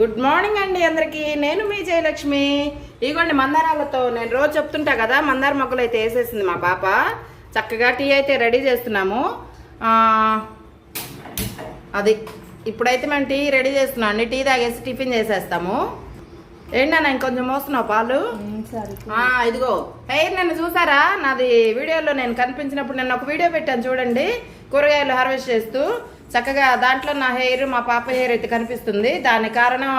Good morning అండి అందరికీ. నేను మీ జయలక్ష్మి. ఇగోండి మందారాలతో నేను రోజు చెప్తుంటా కదా, మందార మొక్కలు అయితే వేసేసింది మా పాప. చక్కగా టీ అయితే రెడీ చేస్తున్నాము. అది ఇప్పుడైతే మేము టీ రెడీ చేస్తున్నాం అండి. టీ తాగేసి టిఫిన్ చేసేస్తాము. ఏంటన్నా ఇంకొంచెం మోస్తున్నావు పాలు? ఇదిగో హెయిర్ నన్ను చూసారా? నాది వీడియోలో నేను కనిపించినప్పుడు నేను ఒక వీడియో పెట్టాను చూడండి, కూరగాయలు హార్వెస్ట్ చేస్తూ. చక్కగా దాంట్లో నా హెయిర్, మా పాప హెయిర్ అయితే కనిపిస్తుంది. దాని కారణం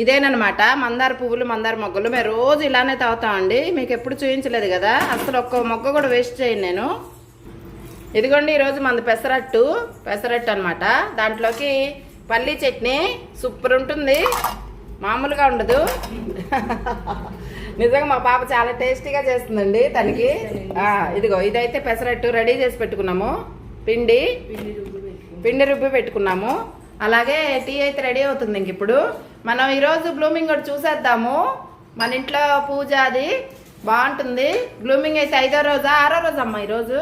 ఇదేనమాట, మందార పువ్వులు, మందార మొగ్గలు. మేము రోజు ఇలానే తాగుతామండి. మీకు ఎప్పుడు చూపించలేదు కదా, అసలు ఒక్క మొగ్గ కూడా వేస్ట్ చేయను నేను. ఇదిగోండి ఈరోజు మంది పెసరట్టు అనమాట. దాంట్లోకి పల్లీ చట్నీ సూపర్ ఉంటుంది, మామూలుగా ఉండదు. నిజంగా మా పాప చాలా టేస్టీగా చేస్తుందండి తనకి. ఇదిగో ఇదైతే పెసరట్టు రెడీ చేసి పెట్టుకున్నాము. పిండి రుబ్బి పెట్టుకున్నాము. అలాగే టీ అయితే రెడీ అవుతుంది. ఇంక ఇప్పుడు మనం ఈరోజు బ్లూమింగ్ కూడా చూసేద్దాము. మన ఇంట్లో పూజ అది బాగుంటుంది. బ్లూమింగ్ అయితే 5వ రోజా 6వ రోజు అమ్మ? ఈరోజు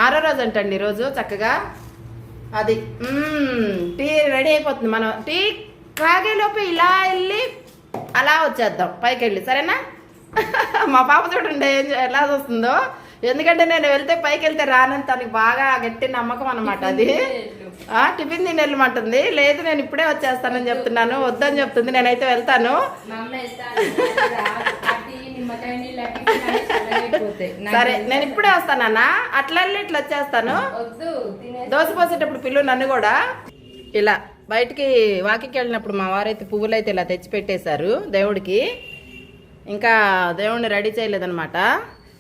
6వ రోజు అంటండి ఈరోజు. చక్కగా అది టీ రెడీ అయిపోతుంది. మనం టీ కాగేలోపు ఇలా వెళ్ళి అలా వచ్చేద్దాం పైకి వెళ్ళి, సరేనా? మా పాప చూడండి ఎలా వస్తుందో. ఎందుకంటే నేను వెళ్తే పైకి వెళ్తే రానని తనకి బాగా గట్టి నమ్మకం అనమాట. అది టిఫిన్ తిని వెళ్ళమంటుంది. లేదు నేను ఇప్పుడే వచ్చేస్తానని చెప్తున్నాను, వద్దని చెప్తుంది. నేనైతే వెళ్తాను. సరే నేను ఇప్పుడే వస్తానన్నా, అట్లా వెళ్ళి ఇట్లా వచ్చేస్తాను. దోశ పోసేటప్పుడు పిల్లు నన్ను కూడా ఇలా బయటికి వాకికి వెళ్ళినప్పుడు మా వారైతే పువ్వులు అయితే ఇలా తెచ్చి పెట్టేశారు దేవుడికి. ఇంకా దేవుడిని రెడీ చేయలేదన్నమాట.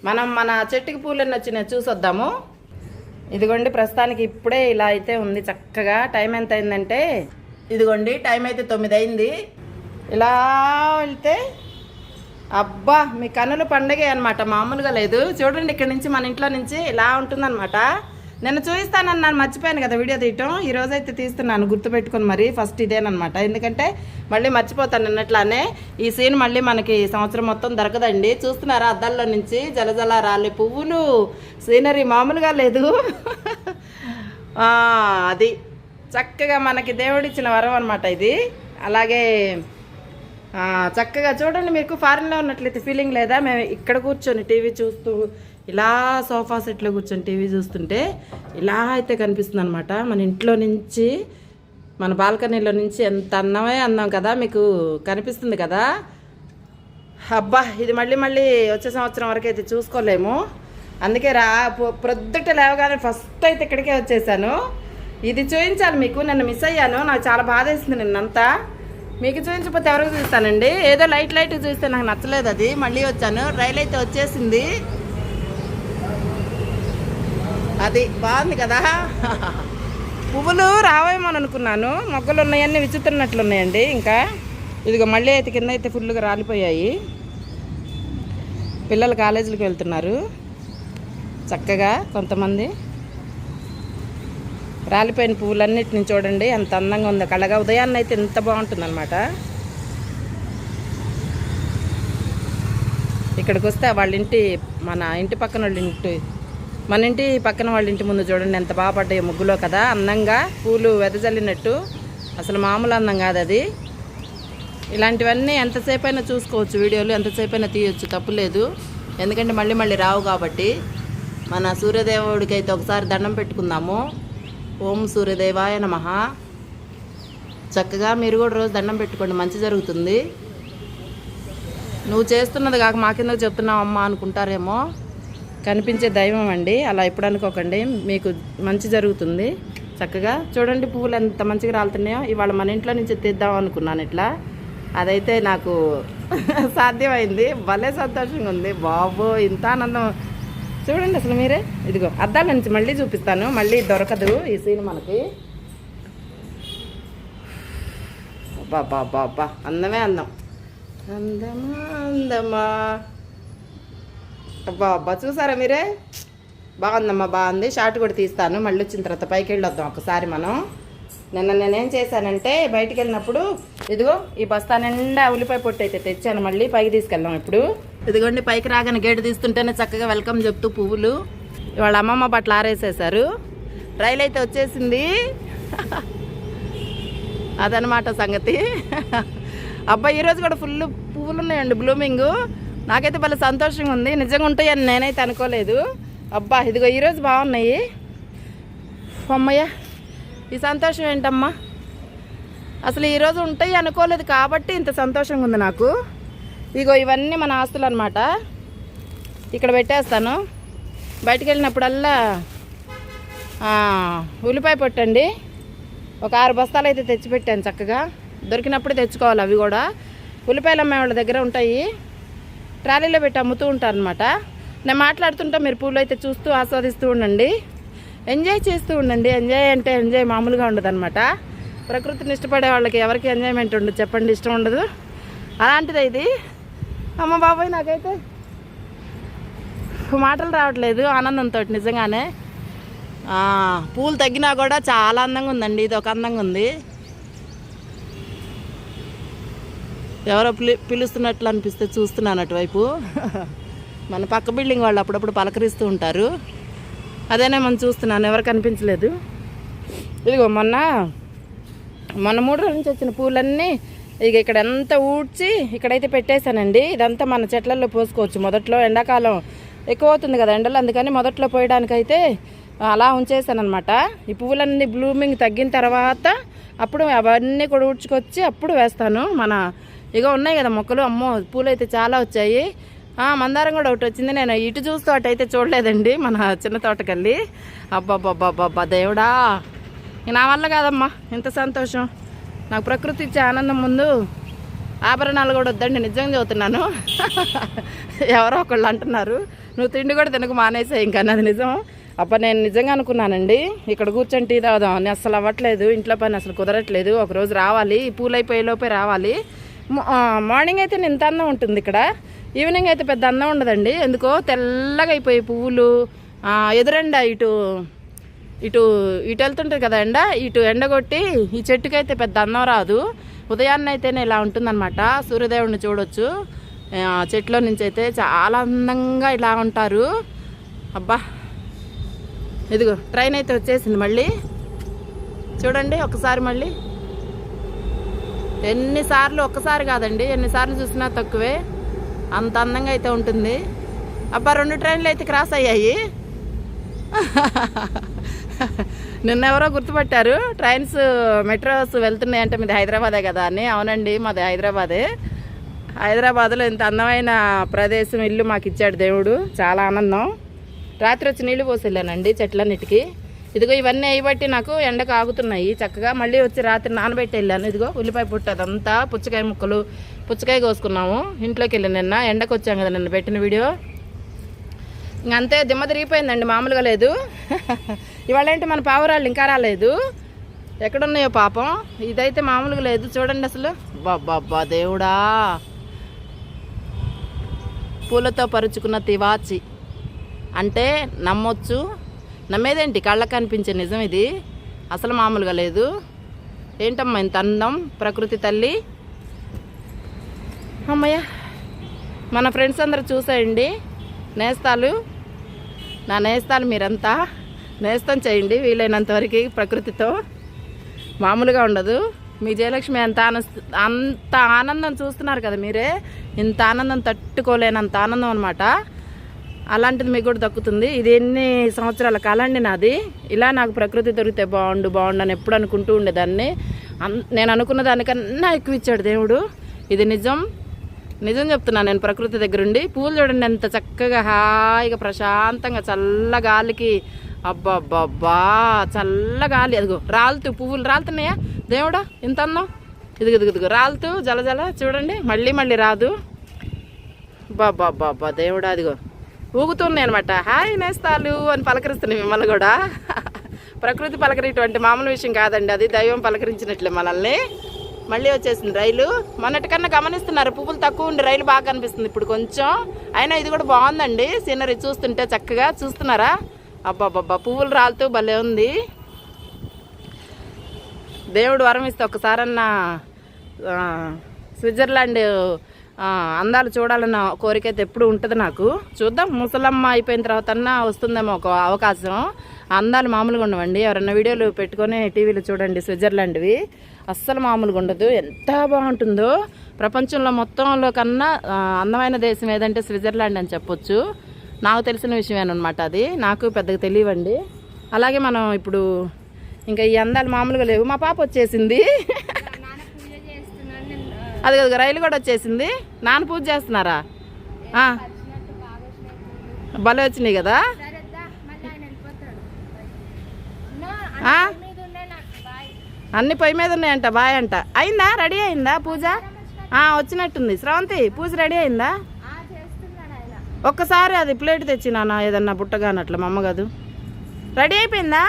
మనం మన చెట్టుకి పూలన్నీ వచ్చినాయి చూసొద్దాము. ఇదిగోండి ప్రస్తుతానికి ఇప్పుడే ఇలా అయితే ఉంది చక్కగా. టైం ఎంత అయిందంటే ఇదిగోండి టైం అయితే 9 అయింది. ఇలా వెళ్తే అబ్బా మీ కన్నుల పండగే అనమాట, మామూలుగా లేదు. చూడండి ఇక్కడ నుంచి మన ఇంట్లో నుంచి ఇలా ఉంటుందన్నమాట. నేను చూపిస్తానన్నాను, మర్చిపోయాను కదా వీడియో తీయటం. ఈరోజైతే తీస్తున్నాను, గుర్తుపెట్టుకుని మరి. ఫస్ట్ ఇదేనమాట, ఎందుకంటే మళ్ళీ మర్చిపోతాను. నిన్నట్లానే ఈ సీన్ మళ్ళీ మనకి సంవత్సరం మొత్తం దొరకదండి. చూస్తున్నారా అద్దాల్లో నుంచి జలజల రాలే పువ్వులు, సీనరీ మామూలుగా లేదు. అది చక్కగా మనకి దేవుడిచ్చిన వరం అనమాట ఇది. అలాగే చక్కగా చూడండి, మీకు ఫారిన్లో ఉన్నట్లయితే ఫీలింగ్ లేదా? మేము ఇక్కడ కూర్చొని టీవీ చూస్తూ ఇలా సోఫా సెట్లో కూర్చొని టీవీ చూస్తుంటే ఇలా అయితే కనిపిస్తుంది అనమాట. మన ఇంట్లో నుంచి, మన బాల్కనీలో నుంచి ఎంత అందమే అందం కదా, మీకు కనిపిస్తుంది కదా. అబ్బా ఇది మళ్ళీ వచ్చే సంవత్సరం వరకు అయితే చూసుకోలేము. అందుకే ప్రొద్దుట లేవగానే ఫస్ట్ అయితే ఇక్కడికే వచ్చేసాను. ఇది చూపించాలి మీకు. నన్ను మిస్ అయ్యాను, నాకు చాలా బాధ వేసింది నిన్నంతా. మీకు చూపించకపోతే ఎవరికి చూస్తానండి? ఏదో లైట్ చూస్తే నాకు నచ్చలేదు, అది మళ్ళీ వచ్చాను. రైలు అయితే వచ్చేసింది, అది బాగుంది కదా. పువ్వులు రావేమో అనుకున్నాను, మొగ్గలు ఉన్నాయన్నీ విచిత్రన్నట్లున్నాయండి. ఇంకా ఇదిగో మళ్ళీ అయితే కింద అయితే ఫుల్గా రాలిపోయాయి. పిల్లలు కాలేజీలకు వెళ్తున్నారు చక్కగా. కొంతమంది రాలిపోయిన పువ్వులన్నిటిని చూడండి ఎంత అందంగా ఉందో కళగా. ఉదయాన్నే అయితే ఎంత బాగుంటుంది అనమాట. ఇక్కడికి వస్తే వాళ్ళ ఇంటి, మన ఇంటి పక్కన వాళ్ళ ఇంటి, మన ఇంటి పక్కన వాళ్ళ ఇంటి ముందు చూడండి ఎంత బాగా పడ్డాయి ముగ్గులో కదా, అందంగా పూలు వెదజల్లినట్టు. అసలు మామూలు అందం కాదు అది. ఇలాంటివన్నీ ఎంతసేపు అయినా చూసుకోవచ్చు వీడియోలు, ఎంతసేపు అయినా తీయొచ్చు, తప్పులేదు. ఎందుకంటే మళ్ళీ రావు కాబట్టి. మన సూర్యదేవుడికి అయితే ఒకసారి దండం పెట్టుకుందాము. ఓం సూర్యదేవాయ నమః. చక్కగా మీరు కూడా రోజు దండం పెట్టుకోండి, మంచి జరుగుతుంది. నువ్వు చేస్తున్నది కాక మాకెందుకు చెప్తున్నావు అమ్మ అనుకుంటారేమో. కనిపించే దైవం అండి, అలా ఎప్పుడు అనుకోకండి, మీకు మంచి జరుగుతుంది. చక్కగా చూడండి పువ్వులు ఎంత మంచిగా రాలుతున్నాయో. ఇవాళ మన ఇంట్లో నుంచి తీద్దాం అనుకున్నాను ఇట్లా, అదైతే నాకు సాధ్యమైంది. భలే సంతోషంగా ఉంది బాబు, ఇంత ఆనందం. చూడండి అసలు మీరే. ఇదిగో అద్దాల నుంచి మళ్ళీ చూపిస్తాను, మళ్ళీ దొరకదు ఈ సీన్ మనకి. బాబా అందమే అందం, అందమా అబ్బా చూసారా మీరే? బాగుందమ్మా, బాగుంది. షార్ట్ కూడా తీస్తాను మళ్ళీ వచ్చిన తర్వాత. పైకి వెళ్ళొద్దాం ఒకసారి మనం. నేనేం చేశానంటే బయటికి వెళ్ళినప్పుడు ఇదిగో ఈ బస్తా నిండా ఉల్లిపాయ పొట్టు అయితే తెచ్చాను, మళ్ళీ పైకి తీసుకెళ్దాం ఇప్పుడు. ఇదిగోండి పైకి రాగానే గేటు తీస్తుంటేనే చక్కగా వెల్కమ్ చెప్తూ పువ్వులు. ఇవాళ అమ్మమ్మ బట్టలు ఆరేసేశారు. రైలు అయితే వచ్చేసింది. అదనమాట సంగతి. అబ్బాయి ఈరోజు కూడా ఫుల్ పువ్వులు ఉన్నాయండి బ్లూమింగ్. నాకైతే భలే సంతోషంగా ఉంది. నిజంగా ఉంటాయని నేనైతే అనుకోలేదు. అబ్బా ఇదిగో ఈరోజు బాగున్నాయి. అమ్మయ్య ఈ సంతోషం ఏంటమ్మా, అసలు ఈరోజు ఉంటాయి అనుకోలేదు కాబట్టి ఇంత సంతోషంగా ఉంది నాకు. ఇగో ఇవన్నీ మన ఆస్తులు అనమాట. ఇక్కడ పెట్టేస్తాను. బయటికి వెళ్ళినప్పుడల్లా ఉల్లిపాయ పొట్టండి ఒక 6 బస్తాలు అయితే తెచ్చిపెట్టాను. చక్కగా దొరికినప్పుడు తెచ్చుకోవాలి. అవి కూడా ఉల్లిపాయలు అమ్మే వాళ్ళ దగ్గర ఉంటాయి. ట్రాలీలో పెట్టి అమ్ముతూ ఉంటారనమాట. నేను మాట్లాడుతుంటా, మీరు పూలు అయితే చూస్తూ ఆస్వాదిస్తూ ఉండండి, ఎంజాయ్ చేస్తూ ఉండండి. ఎంజాయ్ అంటే ఎంజాయ్ మామూలుగా ఉండదు అనమాట. ప్రకృతిని ఇష్టపడే వాళ్ళకి ఎవరికి ఎంజాయ్మెంట్ ఉండదు చెప్పండి, ఇష్టం ఉండదు. అలాంటిది ఇది. అమ్మ బాబాయ్ నాకైతే మాటలు రావట్లేదు ఆనందంతో. నిజంగానే పూలు తగ్గినా కూడా చాలా అందంగా ఉందండి. ఇది ఒక అందంగా ఉంది. ఎవరో పిలుస్తున్నట్లు అనిపిస్తే చూస్తున్నాను అటువైపు. మన పక్క బిల్డింగ్ వాళ్ళు అప్పుడప్పుడు పలకరిస్తూ ఉంటారు. అదేనే మనం చూస్తున్నాను, ఎవరు కనిపించలేదు. ఇదిగో మొన్న 3 రోజుల నుంచి వచ్చిన పూలన్నీ ఇక ఇక్కడ అంతా ఊడ్చి ఇక్కడైతే పెట్టేశానండి. ఇదంతా మన చెట్లలో పోసుకోవచ్చు. మొదట్లో ఎండాకాలం ఎక్కువ అవుతుంది కదా ఎండలు, అందుకని మొదట్లో పోయడానికైతే అలా ఉంచేసాను అనమాట. ఈ పువ్వులన్నీ బ్లూమింగ్ తగ్గిన తర్వాత అప్పుడు అవన్నీ కూడా ఊడ్చుకొచ్చి అప్పుడు వేస్తాను. మన ఇక ఉన్నాయి కదా మొక్కలు. అమ్మో పూలు అయితే చాలా వచ్చాయి. మందారం కూడా ఒకటి వచ్చింది. నేను ఇటు చూస్తూ అటు అయితే చూడలేదండి మన చిన్న తోటకెళ్ళి. అబ్బాబ్బాబ్బాబ్బా దేవుడా, నా వల్ల కాదమ్మా ఇంత సంతోషం. నాకు ప్రకృతి ఇచ్చే ఆనందం ముందు ఆభరణాలు కూడా వద్దండి, నిజంగా చదువుతున్నాను. ఎవరో ఒకళ్ళు అంటున్నారు నువ్వు తిండి కూడా తినకు మానేసాయి ఇంకా. అది నిజం. అప్పుడు నేను నిజంగా అనుకున్నానండి ఇక్కడ కూర్చొని టీ తాగుదాం అని. అసలు అవ్వట్లేదు, ఇంట్లో పని అసలు కుదరట్లేదు. ఒకరోజు రావాలి, ఈ పూలు అయిపోయేలోపే రావాలి. మార్నింగ్ అయితే ఇంత అందం ఉంటుంది ఇక్కడ, ఈవినింగ్ అయితే పెద్ద అందం ఉండదండి. ఎందుకో తెల్లగా అయిపోయి పువ్వులు. ఎదురెండ ఇటు ఇటు ఇటు వెళ్తుంటుంది కదా ఎండ, ఇటు ఎండగొట్టి ఈ చెట్టుకైతే పెద్ద అందం రాదు. ఉదయాన్నే అయితేనే ఇలా ఉంటుందన్నమాట. సూర్యదేవుడిని చూడొచ్చు చెట్లో నుంచి అయితే. చాలా అందంగా ఇలా ఉంటారు. అబ్బా ఇదిగో ట్రైన్ అయితే వచ్చేసింది మళ్ళీ. చూడండి ఒకసారి మళ్ళీ. ఎన్నిసార్లు, ఒక్కసారి కాదండి ఎన్నిసార్లు చూసినా తక్కువే, అంత అందంగా అయితే ఉంటుంది. అబ్బా 2 ట్రైన్లు అయితే క్రాస్ అయ్యాయి. నిన్నెవరో గుర్తుపట్టారు. ట్రైన్స్ మెట్రోస్ వెళ్తున్నాయి అంటే మీది హైదరాబాదే కదా అని. అవునండి మాది హైదరాబాదే. హైదరాబాద్లో ఇంత అందమైన ప్రదేశం, ఇల్లు మాకు ఇచ్చాడు దేవుడు. చాలా ఆనందం. రాత్రి వచ్చి నీళ్లు పోసి వెళ్ళానండి చెట్లన్నిటికీ. ఇదిగో ఇవన్నీ అయ్యబట్టి నాకు ఎండకు ఆగుతున్నాయి చక్కగా. మళ్ళీ వచ్చి రాత్రి నానబెట్టి వెళ్ళాను. ఇదిగో ఉల్లిపాయ పుట్టు అదంతా, పుచ్చకాయ ముక్కలు, పుచ్చకాయ కోసుకున్నాము. ఇంట్లోకి వెళ్ళి నిన్న ఎండకు వచ్చాం కదా నిన్న పెట్టిన వీడియో. ఇంకంతే దిమ్మ తిరిగిపోయిందండి, మామూలుగా లేదు. ఇవాళ ఏంటి మన పావురాళ్ళు ఇంకా రాలేదు, ఎక్కడున్నాయో పాపం. ఇదైతే మామూలుగా లేదు చూడండి అసలు. బాబ్బా దేవుడా, పూలతో పరుచుకున్న తివాచి అంటే నమ్మొచ్చు, నమ్మేదేంటి, కళ్ళకు కనిపించే నిజం ఇది. అసలు మామూలుగా లేదు. ఏంటమ్మా ఇంత అందం, ప్రకృతి తల్లి. అమ్మయ్య మన ఫ్రెండ్స్ అందరూ చూసేయండి. నేస్తాలు, నా నేస్తాలు మీరంతా నేస్తం చేయండి వీలైనంత వరకు ప్రకృతితో. మామూలుగా ఉండదు. మీ జయలక్ష్మి అంత ఆనందం చూస్తున్నారు కదా మీరే. ఇంత ఆనందం తట్టుకోలేనంత ఆనందం అనమాట. అలాంటిది మీకు కూడా దక్కుతుంది. ఇది ఎన్ని సంవత్సరాల కాలండి నాది. ఇలా నాకు ప్రకృతి దొరికితే బాగుండు అని ఎప్పుడు అనుకుంటూ ఉండేదాన్ని. నేను అనుకున్న దానికన్నా ఎక్కువ ఇచ్చాడు దేవుడు. ఇది నిజం చెప్తున్నాను నేను. ప్రకృతి దగ్గరుండి పూలు చూడండి ఎంత చక్కగా హాయిగా ప్రశాంతంగా చల్ల గాలికి. అబ్బా చల్ల గాలి. అదిగో రాలుతూ పువ్వులు రాలుతున్నాయా దేవుడా, ఇంత అందం. ఇదిగో రాలుతూ జల చూడండి. మళ్ళీ రాదు. బాబ్బా దేవుడా, అదిగో ఊగుతున్నాయి అనమాట. హాయ్ నేస్తాలు అని పలకరిస్తున్నాయి మిమ్మల్ని కూడా. ప్రకృతి పలకరిటువంటి మామూలు విషయం కాదండి, అది దైవం పలకరించినట్లే మనల్ని. మళ్ళీ వచ్చేసింది రైలు. మొన్నటికన్నా గమనిస్తున్నారు పువ్వులు తక్కువ ఉండి రైలు బాగా కనిపిస్తుంది ఇప్పుడు కొంచెం. అయినా ఇది కూడా బాగుందండి సీనరీ చూస్తుంటే. చక్కగా చూస్తున్నారా? అబ్బాబ్బా పువ్వులు రాలుతూ భలే ఉంది. దేవుడు వరం ఇస్తే ఒకసారన్నా స్విట్జర్లాండ్ అందాలు చూడాలన్న కోరిక అయితే ఎప్పుడు ఉంటుంది నాకు. చూద్దాం, ముసలమ్మ అయిపోయిన తర్వాత వస్తుందేమో ఒక అవకాశం. అందాలు మామూలుగా ఉండవండి. ఎవరన్నా వీడియోలు పెట్టుకొని టీవీలో చూడండి, స్విట్జర్లాండ్వి అస్సలు మామూలుగా ఉండదు. ఎంత బాగుంటుందో, ప్రపంచంలో మొత్తంలో కన్నా అందమైన దేశం ఏదంటే స్విట్జర్లాండ్ అని చెప్పొచ్చు. నాకు తెలిసిన విషయమేనమాట అది. నాకు పెద్దగా తెలియవండి. అలాగే మనం ఇప్పుడు ఇంకా ఈ అందాలు మామూలుగా లేవు. మా పాప వచ్చేసింది, అది రైలు కూడా వచ్చేసింది. నాన్న పూజ చేస్తున్నారా? భలే వచ్చినాయి కదా. అన్ని పొయ్యి మీద ఉన్నాయంట. బాయ్ అంట. అయిందా? రెడీ అయిందా పూజ? వచ్చినట్టుంది. శ్రవంతి, పూజ రెడీ అయిందా? ఒక్కసారి అది ప్లేట్ తెచ్చి నాన్న, ఏదన్నా బుట్టగానట్ల మా అమ్మ కాదు. రెడీ అయిపోయిందా?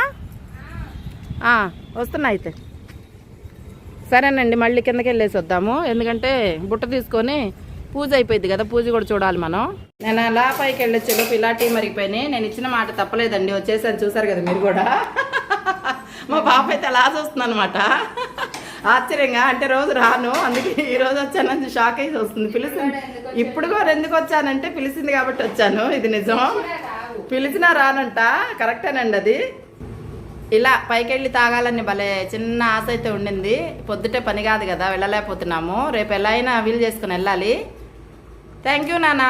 వస్తున్నా అయితే. సరేనండి, మళ్ళీ కిందకి వెళ్ళేసి వద్దాము. ఎందుకంటే బుట్ట తీసుకొని పూజ అయిపోయింది కదా, పూజ కూడా చూడాలి మనం. నేను అలా పైకి వెళ్ళొచ్చు. ఇలా టీ మరిగిపోయినాయి. నేను ఇచ్చిన మాట తప్పలేదండి, వచ్చేసాను. చూసారు కదా మీరు కూడా. మా పాప అయితే అలా చూస్తుంది అనమాట ఆశ్చర్యంగా. అంటే రోజు రాను, అందుకే ఈ రోజు వచ్చానని షాక్ అయితే వస్తుంది. పిలిచింది ఇప్పుడు కూడా. ఎందుకు వచ్చానంటే పిలిచింది కాబట్టి వచ్చాను. ఇది నిజం, పిలిచినా రానంట. కరెక్టేనండి అది. ఇలా పైకి వెళ్ళి తాగాలని భలే చిన్న ఆశ అయితే ఉండింది. పొద్దుటే పని కాదు కదా, వెళ్ళలేకపోతున్నాము. రేపు ఎలా అయినా వీలు చేసుకుని వెళ్ళాలి. థ్యాంక్ యూ నాన్న.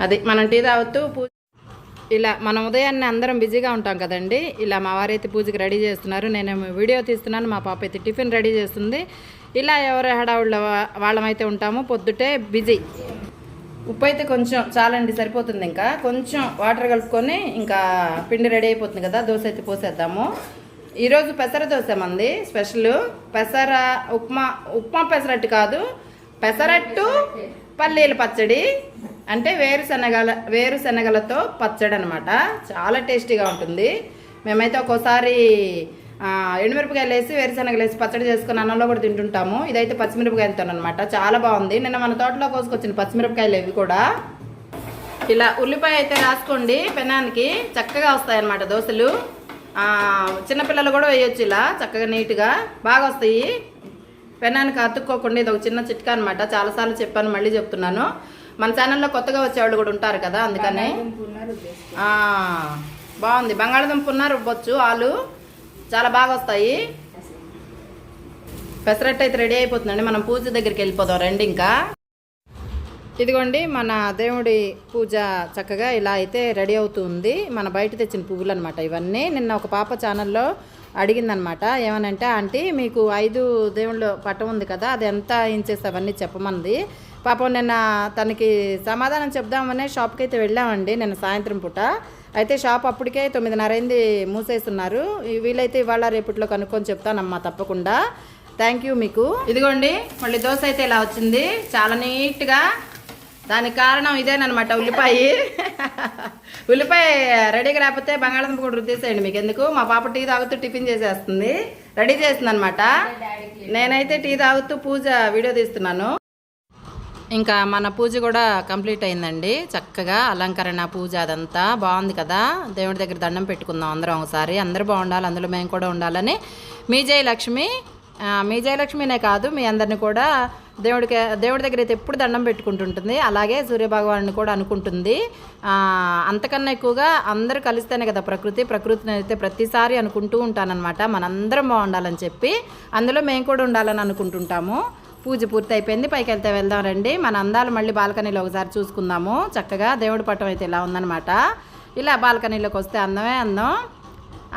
అది మనం టీ తాగుతూ పూజ. ఇలా మనం ఉదయాన్నే అందరం బిజీగా ఉంటాం కదండి. ఇలా మా వారైతే పూజకి రెడీ చేస్తున్నారు, నేనేమో వీడియో తీస్తున్నాను. మా పాప అయితే టిఫిన్ రెడీ చేస్తుంది. ఇలా ఎవరి హడావుళ్ళ వాళ్ళమైతే ఉంటాము. పొద్దుటే బిజీ. ఉప్పు అయితే కొంచెం చాలండి, సరిపోతుంది. ఇంకా కొంచెం వాటర్ కలుపుకొని ఇంకా పిండి రెడీ అయిపోతుంది కదా. దోశ అయితే పోసేద్దాము. ఈరోజు పెసర దోశ మంది స్పెషల్. పెసర ఉప్మా పెసరట్టు కాదు, పెసరట్టు పల్లీల పచ్చడి. అంటే వేరుశనగలతో పచ్చడి అనమాట. చాలా టేస్టీగా ఉంటుంది. మేమైతే ఒక్కోసారి ఎండుమిరపకాయలు వేసి వేరుశనగలు వేసి పచ్చడి చేసుకుని అన్నంలో కూడా తింటుంటాము. ఇదైతే పచ్చిమిరపకాయలతో అనమాట. చాలా బాగుంది. నిన్న మన తోటలో కోసుకొచ్చిన పచ్చిమిరపకాయలు ఇవి కూడా. ఇలా ఉల్లిపాయ అయితే రాసుకోండి, పెనానికి చక్కగా వస్తాయి అన్నమాట దోశలు. చిన్నపిల్లలు కూడా వేయొచ్చు. ఇలా చక్కగా నీట్గా బాగా వస్తాయి. పెనానికి అతుక్కోకుండా ఇది ఒక చిన్న చిట్కా అనమాట. చాలాసార్లు చెప్పాను, మళ్ళీ చెప్తున్నాను. మన ఛానల్లో కొత్తగా వచ్చేవాళ్ళు కూడా ఉంటారు కదా, అందుకని. బాగుంది. బంగాళదుంప రుబ్బొచ్చు, ఆలు చాలా బాగా వస్తాయి. పెసరట్టు అయితే రెడీ అయిపోతుందండి. మనం పూజ దగ్గరికి వెళ్ళిపోదాం రండి. ఇంకా ఇదిగోండి మన దేవుడి పూజ చక్కగా ఇలా అయితే రెడీ అవుతుంది. మన బయట తెచ్చిన పువ్వులు అనమాట ఇవన్నీ. నిన్న ఒక పాప ఛానల్లో అడిగిందనమాట. ఏమనంటే, ఆంటీ మీకు 5 దేవుళ్ళ పట్టం ఉంది కదా, అది ఎంత ఇంచెస్ అవన్నీ చెప్పమంది. పాపం నిన్న తనకి సమాధానం చెప్దామనే షాప్కి అయితే వెళ్ళామండి నిన్న సాయంత్రం పూట. అయితే షాప్ అప్పటికే 9:30 అయింది, మూసేస్తున్నారు. వీలైతే ఇవాళ రేపట్లో కనుక్కొని చెప్తానమ్మా తప్పకుండా. థ్యాంక్ యూ మీకు. ఇదిగోండి మళ్ళీ దోశ అయితే ఇలా వచ్చింది, చాలా నీట్గా. దానికి కారణం ఇదేనమాట, ఉల్లిపాయ రెడీగా రాకపోతే బంగాళదుంప కూడా రుద్దేసేయండి. మీకు ఎందుకు, మా పాప టీ తాగుతూ టిఫిన్ చేసేస్తుంది, రెడీ చేస్తుంది అనమాట. నేనైతే టీ తాగుతూ పూజ వీడియో తీస్తున్నాను. ఇంకా మన పూజ కూడా కంప్లీట్ అయిందండి. చక్కగా అలంకరణ పూజ అదంతా బాగుంది కదా. దేవుడి దగ్గర దండం పెట్టుకుందాం అందరం ఒకసారి. అందరూ బాగుండాలి, అందులో మేము కూడా ఉండాలని. మీ జయలక్ష్మినే కాదు, మీ అందరిని కూడా దేవుడి దగ్గర అయితే ఎప్పుడు దండం పెట్టుకుంటుంటుంది. అలాగే సూర్యభగవాన్ని కూడా అనుకుంటుంది. అంతకన్నా ఎక్కువగా అందరూ కలిస్తేనే కదా ప్రకృతిని అయితే ప్రతిసారి అనుకుంటూ ఉంటానన్నమాట. మనందరం బాగుండాలని చెప్పి, అందులో మేము కూడా ఉండాలని అనుకుంటుంటాము. పూజ పూర్తి అయిపోయింది, పైకి వెళ్తే వెళ్దాం రండి. మన అందాలు మళ్ళీ బాల్కనీలో ఒకసారి చూసుకుందాము. చక్కగా దేవుడి పట్టం అయితే ఇలా ఉందన్నమాట. ఇలా బాల్కనీలోకి వస్తే అందమే అందం,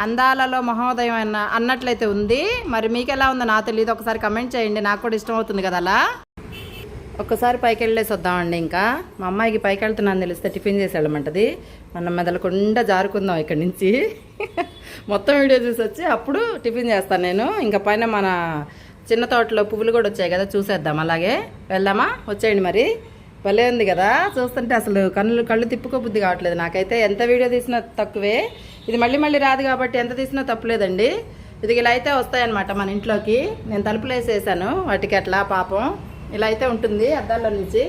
అందాలలో మహోదయం అన్నట్లయితే ఉంది. మరి మీకు ఎలా ఉందో నాకు తెలియదు, ఒకసారి కమెంట్ చేయండి, నాకు కూడా ఇష్టం అవుతుంది కదా అలా. ఒక్కసారి పైకి వెళ్ళేసి వద్దామండి. ఇంకా మా అమ్మాయికి పైకి వెళ్తున్నాను తెలిస్తే టిఫిన్ చేసి వెళ్ళమంటది. మనం మెదలకుండా జారుకుందాం ఇక్కడి నుంచి. మొత్తం వీడియో చూసి వచ్చి అప్పుడు టిఫిన్ చేస్తాను నేను. ఇంకా పైన మన చిన్న తోటలో పువ్వులు కూడా వచ్చాయి కదా, చూసేద్దాం. అలాగే వెళ్దామా, వచ్చేయండి. మరి భలే ఉంది కదా, చూస్తుంటే అసలు కళ్ళు తిప్పుకోబుద్ధి కావట్లేదు నాకైతే. ఎంత వీడియో తీసినా తక్కువే. ఇది మళ్ళీ రాదు కాబట్టి ఎంత తీసినా తప్పులేదండి. ఇది ఇలా అయితే వస్తాయన్నమాట మన ఇంట్లోకి. నేను తలుపులు వేసేసాను వాటికి అట్లా. పాపం ఇలా అయితే ఉంటుంది అద్దాల్లో నుంచి.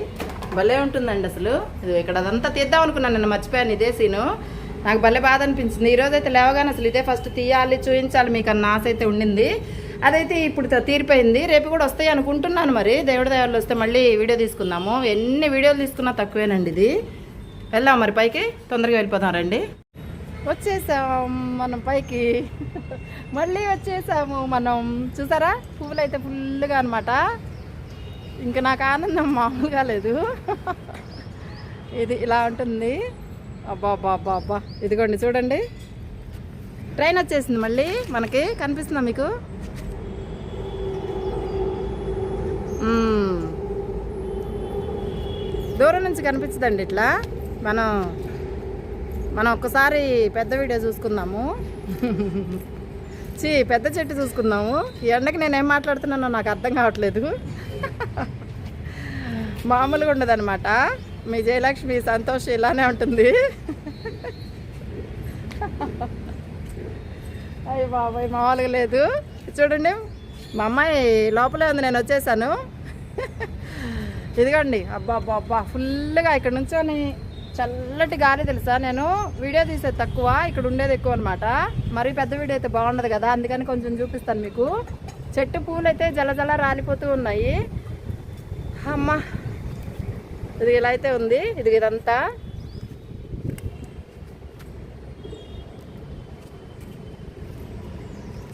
భలే ఉంటుందండి అసలు. ఇది ఇక్కడ అదంతా తీద్దాం అనుకున్నాను, నేను మర్చిపోయాను. ఇదే సీను నాకు భలే బాధ అనిపించింది. ఈరోజైతే లేవగానే అసలు ఇదే ఫస్ట్ తీయాలి, చూపించాలి మీకు అన్న ఆశ అయితే ఉండింది. అదైతే ఇప్పుడు తీరిపోయింది. రేపు కూడా వస్తాయి అనుకుంటున్నాను. మరి దేవుడి దయాలు వస్తే మళ్ళీ వీడియో తీసుకుందాము. ఎన్ని వీడియోలు తీసుకున్నా తక్కువేనండి. ఇది వెళ్దాం మరి పైకి, తొందరగా వెళ్ళిపోతాం రండి. వచ్చేసాం మనం పైకి, మళ్ళీ వచ్చేసాము మనం. చూసారా పువ్వులు అయితే ఫుల్గా అనమాట. ఇంకా నాకు ఆనందం మామూలుగా లేదు. ఇది ఇలా ఉంటుంది. అబ్బా అబ్బా అబ్బా అబ్బా, ఇదిగోండి చూడండి, ట్రైన్ వచ్చేసింది మళ్ళీ మనకి. కనిపిస్తుందా మీకు? దూరం నుంచి కనిపించదండి ఇట్లా. మనం ఒక్కసారి పెద్ద వీడియో చూసుకుందాము. పెద్ద చెట్టు చూసుకుందాము. ఈ ఎండకి నేనేం మాట్లాడుతున్నానో నాకు అర్థం కావట్లేదు. మామూలుగా ఉండదన్నమాట. మీ జయలక్ష్మి సంతోష్ ఇలానే ఉంటుంది. అయ్యి బాబాయ్ మామూలుగా లేదు. చూడండి మా అమ్మాయి లోపలే ఉంది, నేను వచ్చేసాను. ఇదిగోండి అబ్బా అబ్బా అబ్బా, ఫుల్గా ఇక్కడ నుంచొని చల్లటి గాలి తెలుసా. నేను వీడియో తీసేది తక్కువ, ఇక్కడ ఉండేది ఎక్కువ అనమాట. మరీ పెద్ద వీడియో అయితే బాగుండదు కదా, అందుకని కొంచెం చూపిస్తాను మీకు. చెట్టు పూలు అయితే జల రాలిపోతూ ఉన్నాయి. అమ్మా ఇది ఇలా అయితే ఉంది. ఇదంతా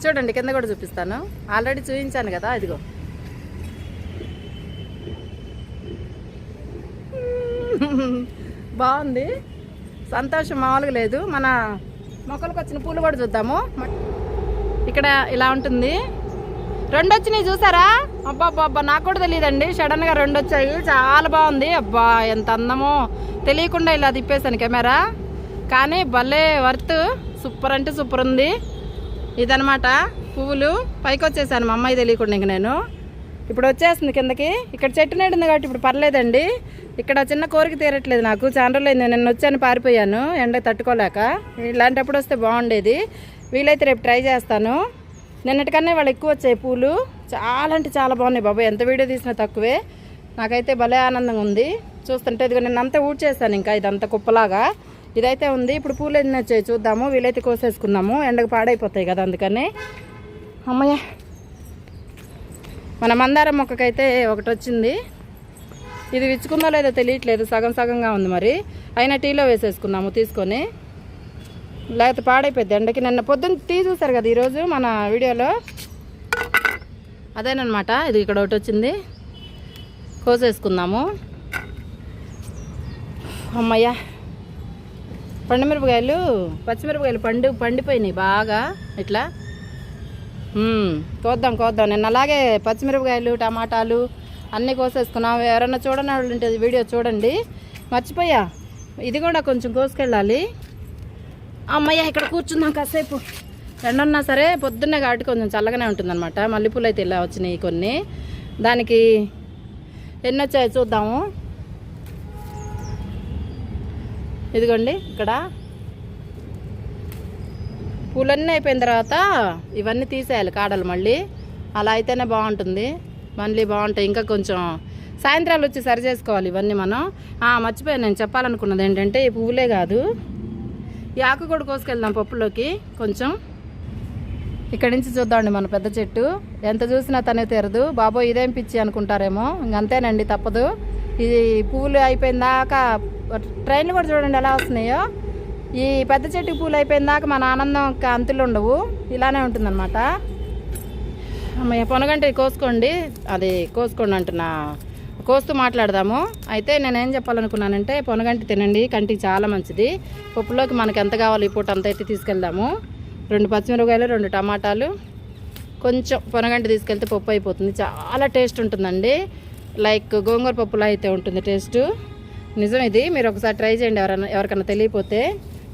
చూడండి, కింద కూడా చూపిస్తాను. ఆల్రెడీ చూపించాను కదా. ఇదిగో బాగుంది, సంతోషం మామూలుగా లేదు. మన మొక్కలకు వచ్చిన పూలు కూడా చూద్దాము. ఇక్కడ ఇలా ఉంటుంది. 2 వచ్చినాయి చూసారా? అబ్బా అబ్బా అబ్బా, నాకు కూడా తెలియదండి, సడన్గా 2 వచ్చాయి. చాలా బాగుంది. అబ్బా ఎంత అందమో, తెలియకుండా ఇలా తిప్పేశాను కెమెరా. కానీ భలే వర్త్, సూపర్ అంటే సూపర్ ఉంది. ఇదనమాట పువ్వులు. పైకి వచ్చేసాను మా అమ్మాయి తెలియకుండా. ఇంక నేను ఇప్పుడు వచ్చేస్తుంది కిందకి. ఇక్కడ చెట్టు నేడుంది కాబట్టి ఇప్పుడు పర్లేదండి. ఇక్కడ చిన్న కోరిక తీరట్లేదు నాకు. చాలా రోజులైంది, నేను నిన్న వచ్చాను, పారిపోయాను ఎండ తట్టుకోలేక. ఇలాంటప్పుడు వస్తే బాగుండేది. వీలైతే రేపు ట్రై చేస్తాను. నిన్నటికన్నా వాళ్ళు ఎక్కువ వచ్చాయి పూలు. చాలా అంటే చాలా బాగున్నాయి బాబాయ్. ఎంత వీడియో తీసినా తక్కువే. నాకైతే భలే ఆనందంగా ఉంది చూస్తుంటే. ఇదిగో నిన్నంతా ఊడ్చేస్తాను, ఇంకా ఇదంతా కుప్పలాగా ఇదైతే ఉంది. ఇప్పుడు పూలు ఎన్ని వచ్చాయి చూద్దాము. వీలైతే కోసేసుకుందాము, ఎండకు పాడైపోతాయి కదా, అందుకని. అమ్మయ్య, మన మందారం మొక్కకైతే ఒకటి వచ్చింది. ఇది విచ్చుకుందో లేదో తెలియట్లేదు, సగం సగంగా ఉంది. మరి అయినా టీలో వేసేసుకున్నాము తీసుకొని, లేకపోతే పాడైపోద్ది ఎండకి. నిన్న పొద్దున్న టీ చూసారు కదా ఈరోజు మన వీడియోలో, అదేనమాట. ఇది ఇక్కడ ఒకటి వచ్చింది, కోసేసుకుందాము. అమ్మయ్య, పండుమిరపకాయలు పచ్చిమిరపకాయలు పండిపోయినాయి బాగా. ఇట్లా కోద్దాం. నేను అలాగే పచ్చిమిరపకాయలు టమాటాలు అన్నీ కోసేసుకున్నాం. ఎవరన్నా చూడని వాళ్ళు ఉంటే వీడియో చూడండి. మర్చిపోయా, ఇది కూడా కొంచెం కోసుకెళ్ళాలి. అమ్మయ్య, ఇక్కడ కూర్చుందాం కాసేపు. ఎండన్నా సరే పొద్దున్నే కాబట్టి కొంచెం చల్లగానే ఉంటుందన్నమాట. మల్లెపూలు అయితే ఇలా వచ్చినాయి కొన్ని. దానికి ఎన్ని వచ్చాయో చూద్దాము. ఇదిగోండి ఇక్కడ పూలన్నీ అయిపోయిన తర్వాత ఇవన్నీ తీసేయాలి కాడలు మళ్ళీ. అలా అయితేనే బాగుంటుంది, మళ్ళీ బాగుంటాయి. ఇంకా కొంచెం సాయంత్రాలు వచ్చి సరి చేసుకోవాలి ఇవన్నీ మనం. మర్చిపోయాను నేను చెప్పాలనుకున్నది ఏంటంటే, ఈ పువ్వులే కాదు, ఈ ఆకు కూడా కోసుకెళ్దాం పప్పులోకి కొంచెం. ఇక్కడి నుంచి చూద్దామండి మన పెద్ద చెట్టు. ఎంత చూసినా తనే తీరదు. బాబోయ్ ఇదేం పిచ్చి అనుకుంటారేమో, ఇంకంతేనండి తప్పదు. ఇది పువ్వులు అయిపోయిన దాకా, ట్రైన్లు కూడా చూడండి ఎలా వస్తున్నాయో. ఈ పెద్ద చెట్టుకి పూలు అయిపోయిన దాకా మన ఆనందం అంతులు ఉండవు, ఇలానే ఉంటుందన్నమాట. అమ్మయ్య, పొనగంటి కోసుకోండి, అది కోసుకోండి అంటున్నా, కోస్తూ మాట్లాడదాము. అయితే నేనేం చెప్పాలనుకున్నానంటే, పొనగంటి తినండి, కంటికి చాలా మంచిది. పప్పులోకి మనకి ఎంత కావాలి ఈ పూట అంత అయితే తీసుకెళ్దాము. 2 పచ్చిమిరపకాయలు, 2 టమాటాలు, కొంచెం పొనగంటి తీసుకెళ్తే పప్పు అయిపోతుంది. చాలా టేస్ట్ ఉంటుందండి, లైక్ గోంగూర పప్పులో అయితే ఉంటుంది టేస్ట్. నిజం ఇది, మీరు ఒకసారి ట్రై చేయండి ఎవరికైనా తెలియపోతే.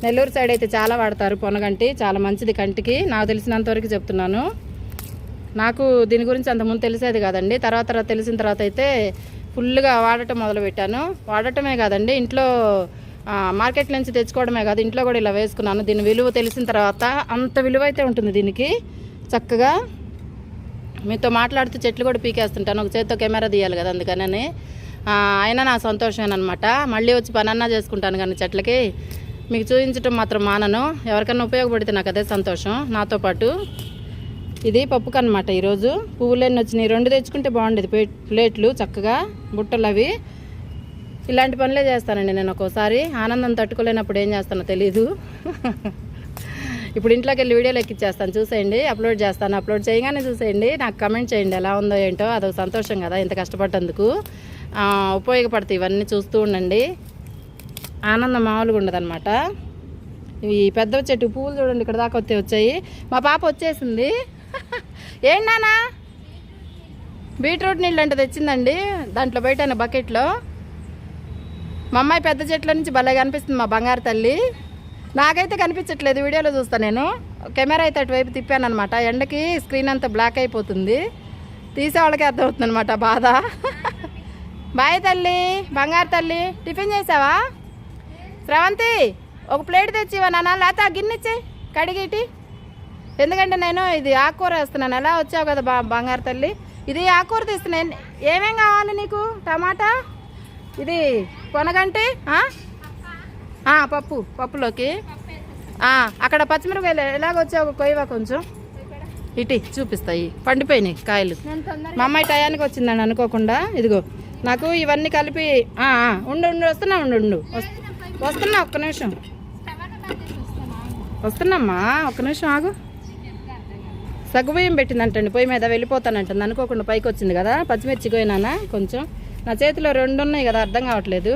నెల్లూరు సైడ్ అయితే చాలా వాడతారు పొనగంటి, చాలా మంచిది కంటికి. నాకు తెలిసినంతవరకు చెప్తున్నాను. నాకు దీని గురించి అంతకుముందు తెలిసేది కాదండి. తర్వాత తెలిసిన తర్వాత అయితే ఫుల్గా వాడటం మొదలుపెట్టాను. వాడటమే కాదండి, ఇంట్లో మార్కెట్ నుంచి తెచ్చుకోవడమే కాదు, ఇంట్లో కూడా ఇలా వేసుకున్నాను. దీని విలువ తెలిసిన తర్వాత అంత విలువ అయితే ఉంటుంది దీనికి. చక్కగా మీతో మాట్లాడుతూ చెట్లు కూడా పీకేస్తుంటాను, ఒక చేతితో కెమెరా తీయాలి కదా, అందుకని. అయినా నా సంతోషమేనమాట. మళ్ళీ వచ్చి పనన్నా చేసుకుంటాను కానీ చెట్లకి మీకు చూపించడం మాత్రం మానను. ఎవరికైనా ఉపయోగపడితే నాకు అదే సంతోషం నాతో పాటు. ఇది పప్పుకు అనమాట. ఈరోజు పువ్వులు ఎన్ని వచ్చినాయి, 2 తెచ్చుకుంటే బాగుండేది. ప్లేట్లు చక్కగా బుట్టలు అవి. ఇలాంటి పనులే చేస్తానండి నేను. ఒక్కోసారి ఆనందం తట్టుకోలేనప్పుడు ఏం చేస్తానో తెలీదు. ఇప్పుడు ఇంట్లోకి వెళ్ళి వీడియోలు ఎక్కిచ్చేస్తాను, చూసేయండి. అప్లోడ్ చేస్తాను. అప్లోడ్ చేయగానే చూసేయండి, నాకు కమెంట్ చేయండి ఎలా ఉందో ఏంటో. అదొక సంతోషం కదా, ఇంత కష్టపడ్డందుకు. ఉపయోగపడతాయి ఇవన్నీ, చూస్తూ ఉండండి. ఆనందం మామూలుగా ఉండదన్నమాట. ఈ పెద్ద చెట్టు పువ్వులు చూడండి, ఇక్కడ దాకా వచ్చాయి. మా పాప వచ్చేసింది. ఏంటి నానా, బీట్రూట్ నీళ్ళు అంటే తెచ్చిందండి. దాంట్లో బయట బకెట్లో. మా అమ్మాయి పెద్ద చెట్ల నుంచి భలే కనిపిస్తుంది మా బంగారు తల్లి. నాకైతే కనిపించట్లేదు, వీడియోలో చూస్తాను నేను. కెమెరా అయితే అటువైపు తిప్పాను అనమాట. ఎండకి స్క్రీన్ అంతా బ్లాక్ అయిపోతుంది, తీసేవాళ్ళకి అర్థమవుతుంది అనమాట బాధ. బాయ్ తల్లి, బంగారు తల్లి. టిఫిన్ చేసావా శ్రవంతి? ఒక ప్లేట్ తెచ్చివా నాన్న, లేకపోతే ఆ గిన్నె ఇచ్చేయి కడిగిటి. ఎందుకంటే నేను ఇది ఆకుకూర వేస్తున్నాను. ఎలా వచ్చావు కదా బంగారు తల్లి. ఇది ఆకుకూర తీస్తున్నాను. ఏమేం కావాలి నీకు? టమాటా, ఇది పొనగంటి, పప్పులోకి. అక్కడ పచ్చిమిరపకాయలు ఎలాగొచ్చావు, కొయ్యవా కొంచెం. ఇటీ చూపిస్తాయి, పండిపోయినాయి కాయలు. మా అమ్మాయి టయానికి వచ్చిందండి అనుకోకుండా. ఇదిగో నాకు ఇవన్నీ కలిపి. ఉండు వస్తున్నా, ఒక్క నిమిషం వస్తున్నామ్మా, ఒక్క నిమిషం ఆగు. సగ్గుబియ్యం పెట్టిందంటండి పొయ్యి మీద, వెళ్ళిపోతానంటుంది అనుకోకుండా. పైకి వచ్చింది కదా, పచ్చిమిర్చి కోయినానా కొంచెం. నా చేతిలో 2 ఉన్నాయి కదా, అర్థం కావట్లేదు.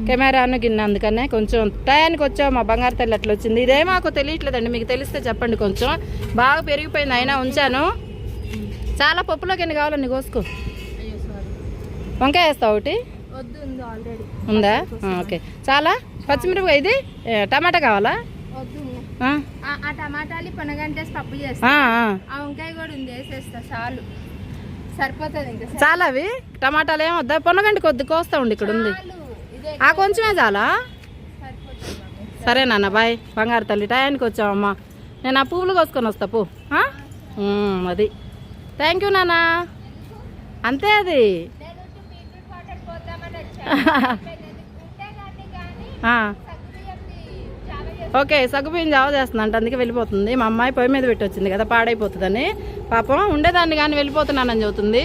కెమెరాను గిన్నె, అందుకనే కొంచెం టయానికి వచ్చావు మా బంగారు తల్లి. అట్లా వచ్చింది. ఇదే మాకు తెలియట్లేదండి, మీకు తెలిస్తే చెప్పండి. కొంచెం బాగా పెరిగిపోయింది, అయినా ఉంచాను. చాలా పప్పులోకి ఎన్ని కావాలండి కోసుకో. వంకాయ వేస్తావు ఒకటి? ఉందా? ఓకే. చాలా పచ్చిమిరపకాయ. ఇది టమాటా కావాలా? చాలా అవి టమాటాలు ఏం వద్దా? పొన్నగంటి కొద్ది కోస్తా ఉండి, ఇక్కడ ఉంది. కొంచెమే చాలా. సరే నాన్న, బాయ్ బంగారు తల్లి. టయానికి వచ్చావమ్మా. నేను ఆ పువ్వులు కోసుకొని వస్తా పో. అది థ్యాంక్ యూ నాన్న. అంతే అది. ఓకే, సగ్గుబియ్యం జావ చేస్తుందంట, అందుకే వెళ్ళిపోతుంది. మా అమ్మాయి పొయ్యి మీద పెట్టి వచ్చింది కదా, పాడైపోతుందని. పాపం ఉండేదాన్ని కానీ వెళ్ళిపోతున్నానని చెబుతుంది.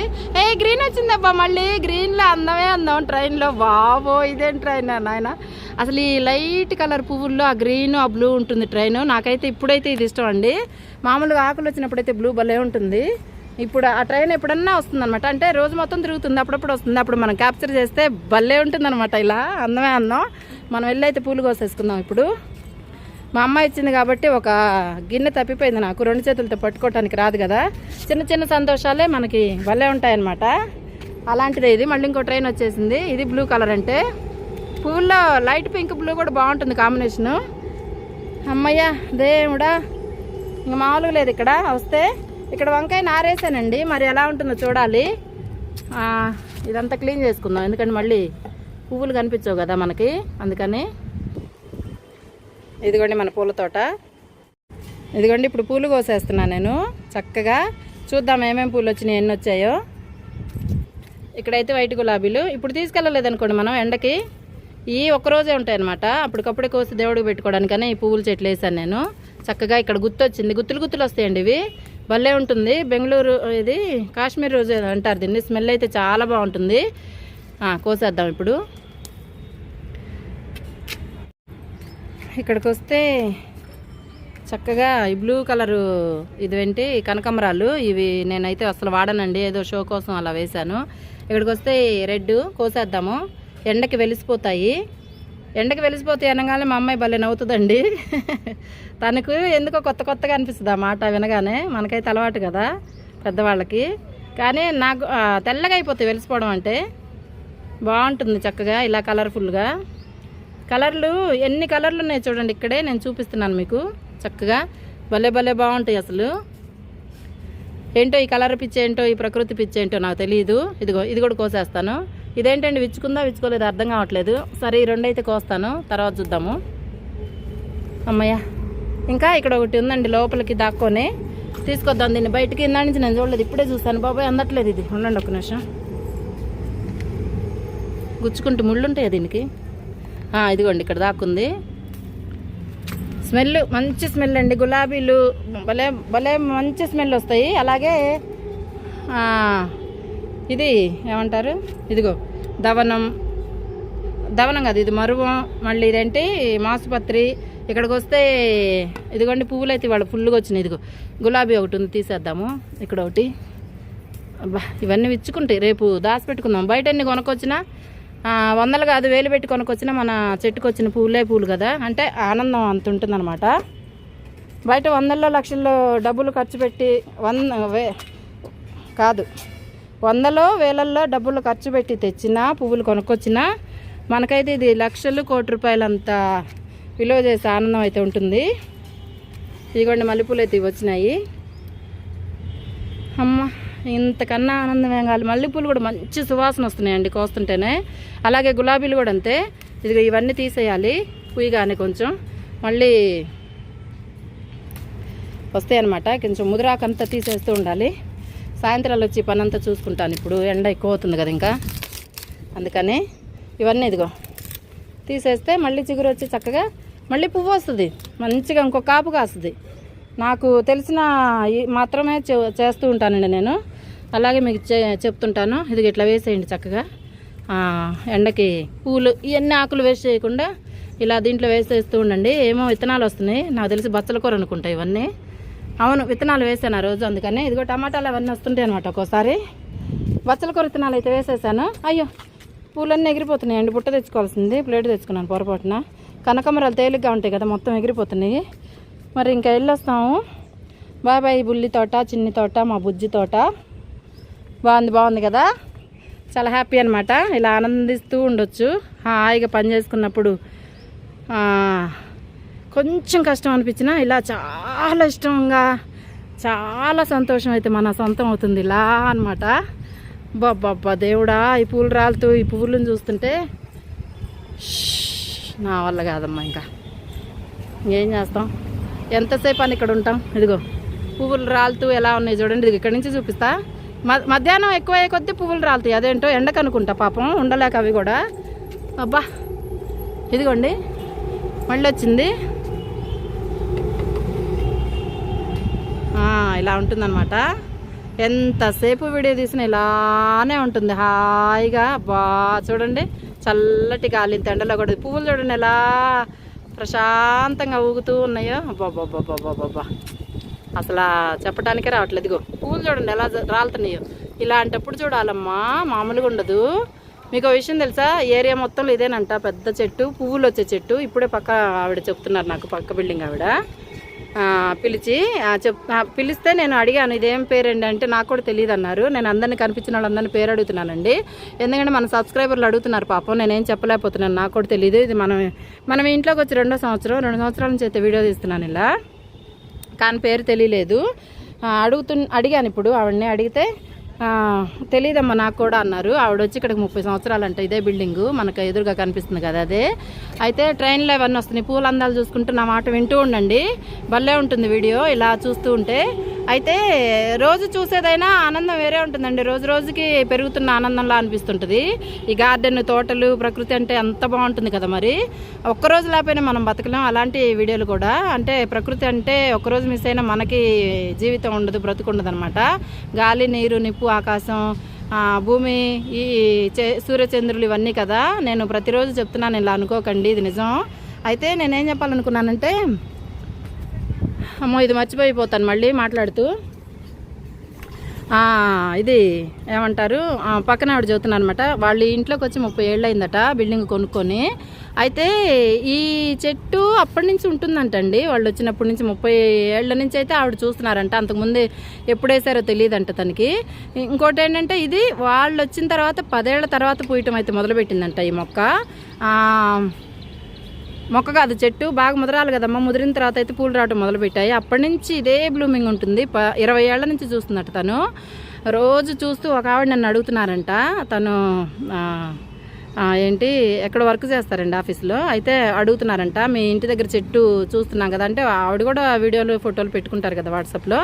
గ్రీన్ వచ్చిందబ్బా మళ్ళీ. గ్రీన్లో అందమే అందం ట్రైన్లో. బాబో, ఇదేం ట్రైన్ నాయన. అసలు ఈ లైట్ కలర్ పువ్వుల్లో ఆ గ్రీన్, ఆ బ్లూ ఉంటుంది ట్రైన్. నాకైతే ఇప్పుడైతే ఇది ఇష్టం అండి. మామూలుగా ఆకులు వచ్చినప్పుడైతే బ్లూ భలే ఉంటుంది. ఇప్పుడు ఆ ట్రైన్ ఎప్పుడన్నా వస్తుంది అనమాట. అంటే రోజు మొత్తం తిరుగుతుంది, అప్పుడప్పుడు వస్తుంది. అప్పుడు మనం క్యాప్చర్ చేస్తే భలే ఉంటుంది అనమాట. ఇలా అందమే అందం. మనం వెళ్ళి అయితే పూలు కోసేసుకుందాం ఇప్పుడు. మా అమ్మ ఇచ్చింది కాబట్టి ఒక గిన్నె తప్పిపోయింది నాకు, 2 చేతులతో పట్టుకోవటానికి రాదు కదా. చిన్న చిన్న సంతోషాలే మనకి భలే ఉంటాయన్నమాట. అలాంటిదే ఇది. మళ్ళీ ఇంకో ట్రైన్ వచ్చేసింది. ఇది బ్లూ కలర్. అంటే పువ్వుల్లో లైట్ పింక్ బ్లూ కూడా బాగుంటుంది కాంబినేషను. అమ్మయ్య దేవుడా, ఇంకా మామూలుగా లేదు ఇక్కడ వస్తే. ఇక్కడ వంకాయ నారేసానండి, మరి ఎలా ఉంటుందో చూడాలి. ఇదంతా క్లీన్ చేసుకుందాం, ఎందుకంటే మళ్ళీ పువ్వులు కనిపించవు కదా మనకి, అందుకని. ఇదిగోండి మన పూల తోట. ఇదిగోండి ఇప్పుడు పూలు కోసేస్తున్నాను నేను చక్కగా. చూద్దాం ఏమేమి పూలు వచ్చినాయి, ఎన్ని వచ్చాయో. ఇక్కడైతే వైట్ గులాబీలు. ఇప్పుడు తీసుకెళ్ళలేదనుకోండి మనం ఎండకి, ఈ ఒక్కరోజే ఉంటాయన్నమాట. అప్పటికప్పుడే కోసి దేవుడికి పెట్టుకోవడానికనే ఈ పువ్వుల చెట్లు వేసాను నేను. చక్కగా ఇక్కడ గుత్తు వచ్చింది. గుత్తులు గుత్తులు వస్తాయండి ఇవి, భలే ఉంటుంది. బెంగళూరు ఇది కాశ్మీర్ రోజు అంటారు దీన్ని. స్మెల్ అయితే చాలా బాగుంటుంది. కోసేద్దాం ఇప్పుడు. ఇక్కడికి వస్తే చక్కగా ఈ బ్లూ కలరు ఇదేంటి కనకాంబరాలు. ఇవి నేనైతే అసలు వాడనండి, ఏదో షో కోసం అలా వేశాను. ఇక్కడికి వస్తే రెడ్ కోసేద్దాము. ఎండకి వెలిసిపోతాయి. ఎండకి వెలిసిపోతాయి అనగానే మా అమ్మాయి భలే నవ్వుతుందండి. తనకు ఎందుకో కొత్త కొత్తగా అనిపిస్తుంది ఆ మాట వినగానే. మనకైతే అలవాటు కదా పెద్దవాళ్ళకి, కానీ నాకు తెల్లగా అయిపోతాయి వెలిసిపోవడం అంటే. బాగుంటుంది చక్కగా ఇలా కలర్ఫుల్గా. కలర్లు ఎన్ని కలర్లు ఉన్నాయి చూడండి, ఇక్కడే నేను చూపిస్తున్నాను మీకు. చక్కగా భలే భలే బాగుంటాయి అసలు. ఏంటో ఈ కలర్ పిచ్చి ఏంటో, ఈ ప్రకృతి పిచ్చి ఏంటో నాకు తెలియదు. ఇదిగో ఇది కూడా కోసేస్తాను. ఇదేంటండి విచ్చుకుందా విచ్చుకోలేదు అర్థం కావట్లేదు. సరే ఈ 2 అయితే కోస్తాను, తర్వాత చూద్దాము. అమ్మయ్య, ఇంకా ఇక్కడ ఒకటి ఉందండి లోపలికి దాక్కొని. తీసుకొద్దాం దీన్ని బయటికి. ఇందా నుంచి నేను చూడలేదు, ఇప్పుడే చూస్తాను. బాబాయ్ అందట్లేదు ఇది. ఉండండి ఒక నిమిషం. గుచ్చుకుంటూ ముళ్ళు ఉంటాయా దీనికి? ఇదిగోండి ఇక్కడ దాక్కుంది. స్మెల్ మంచి స్మెల్ అండి. గులాబీలు భలే భలే మంచి స్మెల్ వస్తాయి. అలాగే ఇది ఏమంటారు, ఇదిగో దవనం కాదు, ఇది మరువం. మళ్ళీ ఇదేంటి మాసుపత్రి. ఇక్కడికి వస్తే ఇదిగోండి పువ్వులు అయితే ఇవాళ ఫుల్గా వచ్చినాయి. ఇదిగో గులాబీ ఒకటి ఉంది, తీసేద్దాము. ఇక్కడ ఒకటి. అబ్బా ఇవన్నీ విచ్చుకుంటాయి, రేపు దాచిపెట్టుకుందాం. బయట ఎన్ని కొనుక్కొచ్చినా 100 కాదు 1000 పెట్టి కొనుక్కొచ్చినా మన చెట్టుకు వచ్చిన పూలు కదా, అంటే ఆనందం అంత ఉంటుందన్నమాట. బయట 100లో లక్షల్లో డబ్బులు ఖర్చు పెట్టి 100లో 1000లో డబ్బులు ఖర్చు పెట్టి తెచ్చినా పువ్వులు కొనుక్కొచ్చినా మనకైతే ఇది లక్షలు కోటి రూపాయలంత విలువ చేసే ఆనందం అయితే ఉంటుంది. ఇదిగోండి మల్లెపూలు అయితే వచ్చినాయి. అమ్మ ఇంతకన్నా ఆనందం ఏం కావాలి. మల్లెపూలు కూడా మంచి సువాసన వస్తున్నాయండి కోస్తుంటేనే. అలాగే గులాబీలు కూడా అంతే. ఇదిగో ఇవన్నీ తీసేయాలి పుయ్యగానే, కొంచెం మళ్ళీ వస్తాయి అన్నమాట. కొంచెం ముదిరాకంతా తీసేస్తూ ఉండాలి. సాయంత్రాలు వచ్చి పని అంతా చూసుకుంటాను. ఇప్పుడు ఎండ ఎక్కువ అవుతుంది కదా ఇంకా, అందుకని ఇవన్నీ ఇదిగో తీసేస్తే మళ్ళీ చిగురు వచ్చి చక్కగా మళ్ళీ పువ్వు వస్తుంది మంచిగా, ఇంకో కాపు కాస్తుంది. నాకు తెలిసిన మాత్రమే చేస్తూ ఉంటానండి నేను. అలాగే మీకు చెప్తుంటాను. ఇది ఇట్లా వేసేయండి చక్కగా. ఎండకి పూలు ఇవన్నీ ఆకులు వేస్ట్ చేయకుండా ఇలా దీంట్లో వేసేస్తూ ఉండండి. ఏమో విత్తనాలు వస్తున్నాయి, నాకు తెలిసి బచ్చల కూర అనుకుంటా ఇవన్నీ. అవును విత్తనాలు వేసాను ఆ రోజు, అందుకని ఇదిగో టమాటాలు అవన్నీ వస్తుంటాయి అనమాట. ఒక్కోసారి బచ్చల కూర విత్తనాలు అయితే వేసేసాను. అయ్యో పూలన్నీ ఎగిరిపోతున్నాయండి. బుట్ట తెచ్చుకోవాల్సింది, ప్లేట్ తెచ్చుకున్నాను పొరపాటున. కనకాంబరాలు తేలిగ్గా ఉంటాయి కదా, మొత్తం ఎగిరిపోతున్నాయి. మరి ఇంకా వెళ్ళొస్తాము. బాబాయ్ బుల్లి తోట, చిన్ని తోట, మా బుజ్జి తోట. బాగుంది కదా, చాలా హ్యాపీ అనమాట. ఇలా ఆనందిస్తూ ఉండొచ్చు. హాయిగా పని చేసుకున్నప్పుడు కొంచెం కష్టం అనిపించినా ఇలా చాలా ఇష్టంగా చాలా సంతోషం అయితే మన సొంతం అవుతుంది ఇలా అనమాట. బాబ్బా దేవుడా, ఈ పూలు రాలుతూ ఈ పువ్వులను చూస్తుంటే నా వల్ల కాదమ్మా. ఇంకా ఏం చేస్తాం, ఎంతసేపు అని ఇక్కడ ఉంటాం. ఇదిగో పువ్వులు రాలుతూ ఎలా ఉన్నాయి చూడండి. ఇది ఇక్కడ నుంచి చూపిస్తా. మధ్యాహ్నం ఎక్కువ అయ్యే కొద్దీ పువ్వులు రాలుతాయి. అదేంటో ఎండకు అనుకుంటా పాపం, ఉండలేక అవి కూడా. అబ్బా ఇదిగోండి మళ్ళీ వచ్చింది. ఇలా ఉంటుందన్నమాట. ఎంతసేపు వీడియో తీసినా ఇలానే ఉంటుంది హాయిగా. చూడండి చల్లటి గాలి, ఎండలో కూడా పువ్వులు చూడండి ఎలా ప్రశాంతంగా ఊగుతూ ఉన్నాయో. అబ్బాబ్బాబ్బాబ్బాబ్బా అసలు చెప్పడానికే రావట్లేదు. ఇదిగో పువ్వులు చూడండి ఎలా రాలుతున్నాయో. ఇలాంటప్పుడు చూడాలమ్మా, మామూలుగా ఉండదు. మీకు విషయం తెలుసా, ఏరియా మొత్తంలో ఇదేనంట పెద్ద చెట్టు, పువ్వులు వచ్చే చెట్టు. ఇప్పుడే పక్క ఆవిడ చెప్తున్నారు నాకు, పక్క బిల్డింగ్ ఆవిడ పిలిస్తే నేను అడిగాను ఇదేం పేరండి అంటే నాకు కూడా తెలియదు అన్నారు. నేను అందరినీ కనిపించిన వాళ్ళందరినీ పేరు అడుగుతున్నానండి, ఎందుకంటే మన సబ్స్క్రైబర్లు అడుగుతున్నారు పాపం. నేనేం చెప్పలేకపోతున్నాను, నాకు కూడా తెలియదు. ఇది మనం ఇంట్లోకి వచ్చి 2వ సంవత్సరం 2 సంవత్సరాల నుంచి అయితే వీడియో తీస్తున్నాను ఇలా, కానీ పేరు తెలియలేదు. అడిగాను ఇప్పుడు ఆవిడని, అడిగితే తెలీదమ్మా నాకు కూడా అన్నారు. ఆవిడ వచ్చి ఇక్కడికి 30 సంవత్సరాలు అంట. ఇదే బిల్డింగు మనకు ఎదురుగా కనిపిస్తుంది కదా అదే. అయితే ట్రైన్లో ఇవన్నీ వస్తున్నాయి. పూల అందాలు చూసుకుంటూ నా మాట వింటూ ఉండండి, భలే ఉంటుంది వీడియో ఇలా చూస్తూ ఉంటే. అయితే రోజు చూసేదైనా ఆనందం వేరే ఉంటుందండి, రోజు రోజుకి పెరుగుతున్న ఆనందంలా అనిపిస్తుంటుంది. ఈ గార్డెన్, తోటలు, ప్రకృతి అంటే అంత బాగుంటుంది కదా. మరి ఒక్కరోజు లేకపోయినా మనం బతకలేం. అలాంటి వీడియోలు కూడా, అంటే ప్రకృతి అంటే ఒక్కరోజు మిస్ అయినా మనకి జీవితం ఉండదు, బ్రతుకుండదు అనమాట. గాలి, నీరు, నిప్పు, ఆకాశం, భూమి, ఈ సూర్యచంద్రులు ఇవన్నీ కదా. నేను ప్రతిరోజు చెప్తున్నాను, ఇలా అనుకోకండి, ఇది నిజం. అయితే నేనేం చెప్పాలనుకున్నానంటే, అమ్మో ఇది మర్చిపోయిపోతాను మళ్ళీ మాట్లాడుతూ. ఇది ఏమంటారు, పక్కన ఆవిడ చదువుతున్నాను అనమాట. వాళ్ళ ఇంట్లోకి వచ్చి 30 ఏళ్ళు అయిందట బిల్డింగ్ కొనుక్కొని. అయితే ఈ చెట్టు అప్పటి నుంచి ఉంటుందంటండి, వాళ్ళు వచ్చినప్పటి నుంచి 30 ఏళ్ల నుంచి అయితే ఆవిడ చూస్తున్నారంట. అంతకుముందు ఎప్పుడు వేసారో తెలియదంట తనకి. ఇంకోటి ఏంటంటే, ఇది వాళ్ళు వచ్చిన తర్వాత 10 ఏళ్ల తర్వాత పూయటం అయితే మొదలుపెట్టిందంట ఈ మొక్క కాదు చెట్టు. బాగా ముదరాలి కదమ్మా, ముదిరిన తర్వాత అయితే పూలు రావటం మొదలుపెట్టాయి. అప్పటి నుంచి ఇదే బ్లూమింగ్ ఉంటుంది. 20 ఏళ్ల నుంచి చూస్తుందట తను. రోజు చూస్తూ ఒక ఆవిడ నన్ను అడుగుతున్నారంట, తను ఏంటి ఎక్కడ వర్క్ చేస్తారండి ఆఫీస్లో. అయితే అడుగుతున్నారంట, మీ ఇంటి దగ్గర చెట్టు చూస్తున్నాం కదా అంటే, ఆవిడ కూడా వీడియోలు ఫోటోలు పెట్టుకుంటారు కదా వాట్సాప్లో.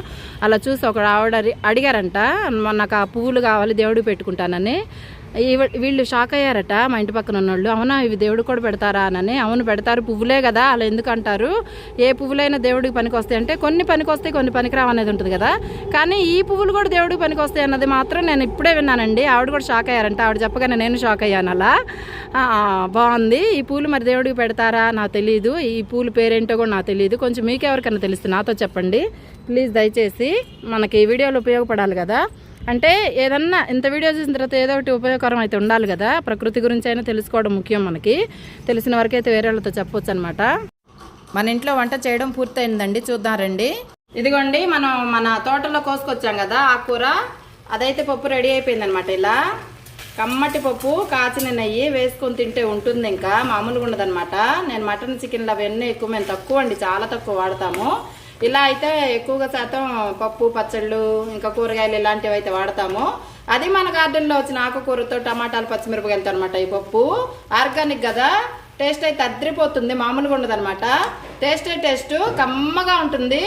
అలా చూసి ఒక ఆవిడ అడిగారంట, నాకు ఆ పువ్వులు కావాలి దేవుడికి పెట్టుకుంటానని. వీళ్ళు షాక్ అయ్యారట మా ఇంటి పక్కన ఉన్నోళ్ళు. అవునా ఇవి దేవుడు కూడా పెడతారా అని. అవును పెడతారు, పువ్వులే కదా అలా ఎందుకు అంటారు, ఏ పువ్వులైనా దేవుడికి పనికి వస్తాయి అంటే కొన్ని పనికి వస్తాయి కొన్ని పనికిరావు అనేది ఉంటుంది కదా, కానీ ఈ పువ్వులు కూడా దేవుడికి పనికి వస్తాయి అన్నది మాత్రం నేను ఇప్పుడే విన్నానండి. ఆవిడ కూడా షాక్ అయ్యారంట, ఆవిడ చెప్పగానే నేను షాక్ అయ్యాను. అలా బాగుంది. ఈ పూలు మరి దేవుడికి పెడతారా నాకు తెలియదు, ఈ పూలు పేరేంటో కూడా నాకు తెలియదు. కొంచెం మీకెవరికైనా తెలిస్తే నాతో చెప్పండి ప్లీజ్ దయచేసి. మనకి ఈ వీడియోలో ఉపయోగపడాలి కదా, అంటే ఏదన్నా ఇంత వీడియో చూసిన తర్వాత ఏదో ఒకటి ఉపయోగకరం అయితే ఉండాలి కదా. ప్రకృతి గురించి అయినా తెలుసుకోవడం ముఖ్యం మనకి. తెలిసిన వరకైతే వేరే వాళ్ళతో చెప్పొచ్చు అనమాట. మన ఇంట్లో వంట చేయడం పూర్తయిందండి, చూద్దాం రండి. ఇదిగోండి మనం మన తోటలో కోసుకొచ్చాం కదా ఆకుకూర, అదైతే పప్పు రెడీ అయిపోయిందనమాట. ఇలా కమ్మటి పప్పు కాచిన నెయ్యి వేసుకొని తింటే ఉంటుంది, ఇంకా మామూలుగా ఉండదనమాట. నేను మటన్ చికెన్లు అవన్నీ ఎక్కువ మేము తక్కువ అండి, చాలా తక్కువ వాడతాము. ఇలా అయితే ఎక్కువగా శాతం పప్పు పచ్చళ్ళు ఇంకా కూరగాయలు ఇలాంటివి అయితే వాడతాము. అది మన గార్డెన్లో వచ్చిన ఆకుకూరతో టమాటాలు పచ్చిమిరపకాయలతో అనమాట. ఈ పప్పు ఆర్గానిక్ కదా, టేస్ట్ అయితే అద్రిపోతుంది, మామూలుగా ఉండదు అనమాట. టేస్ట్ కమ్మగా ఉంటుంది.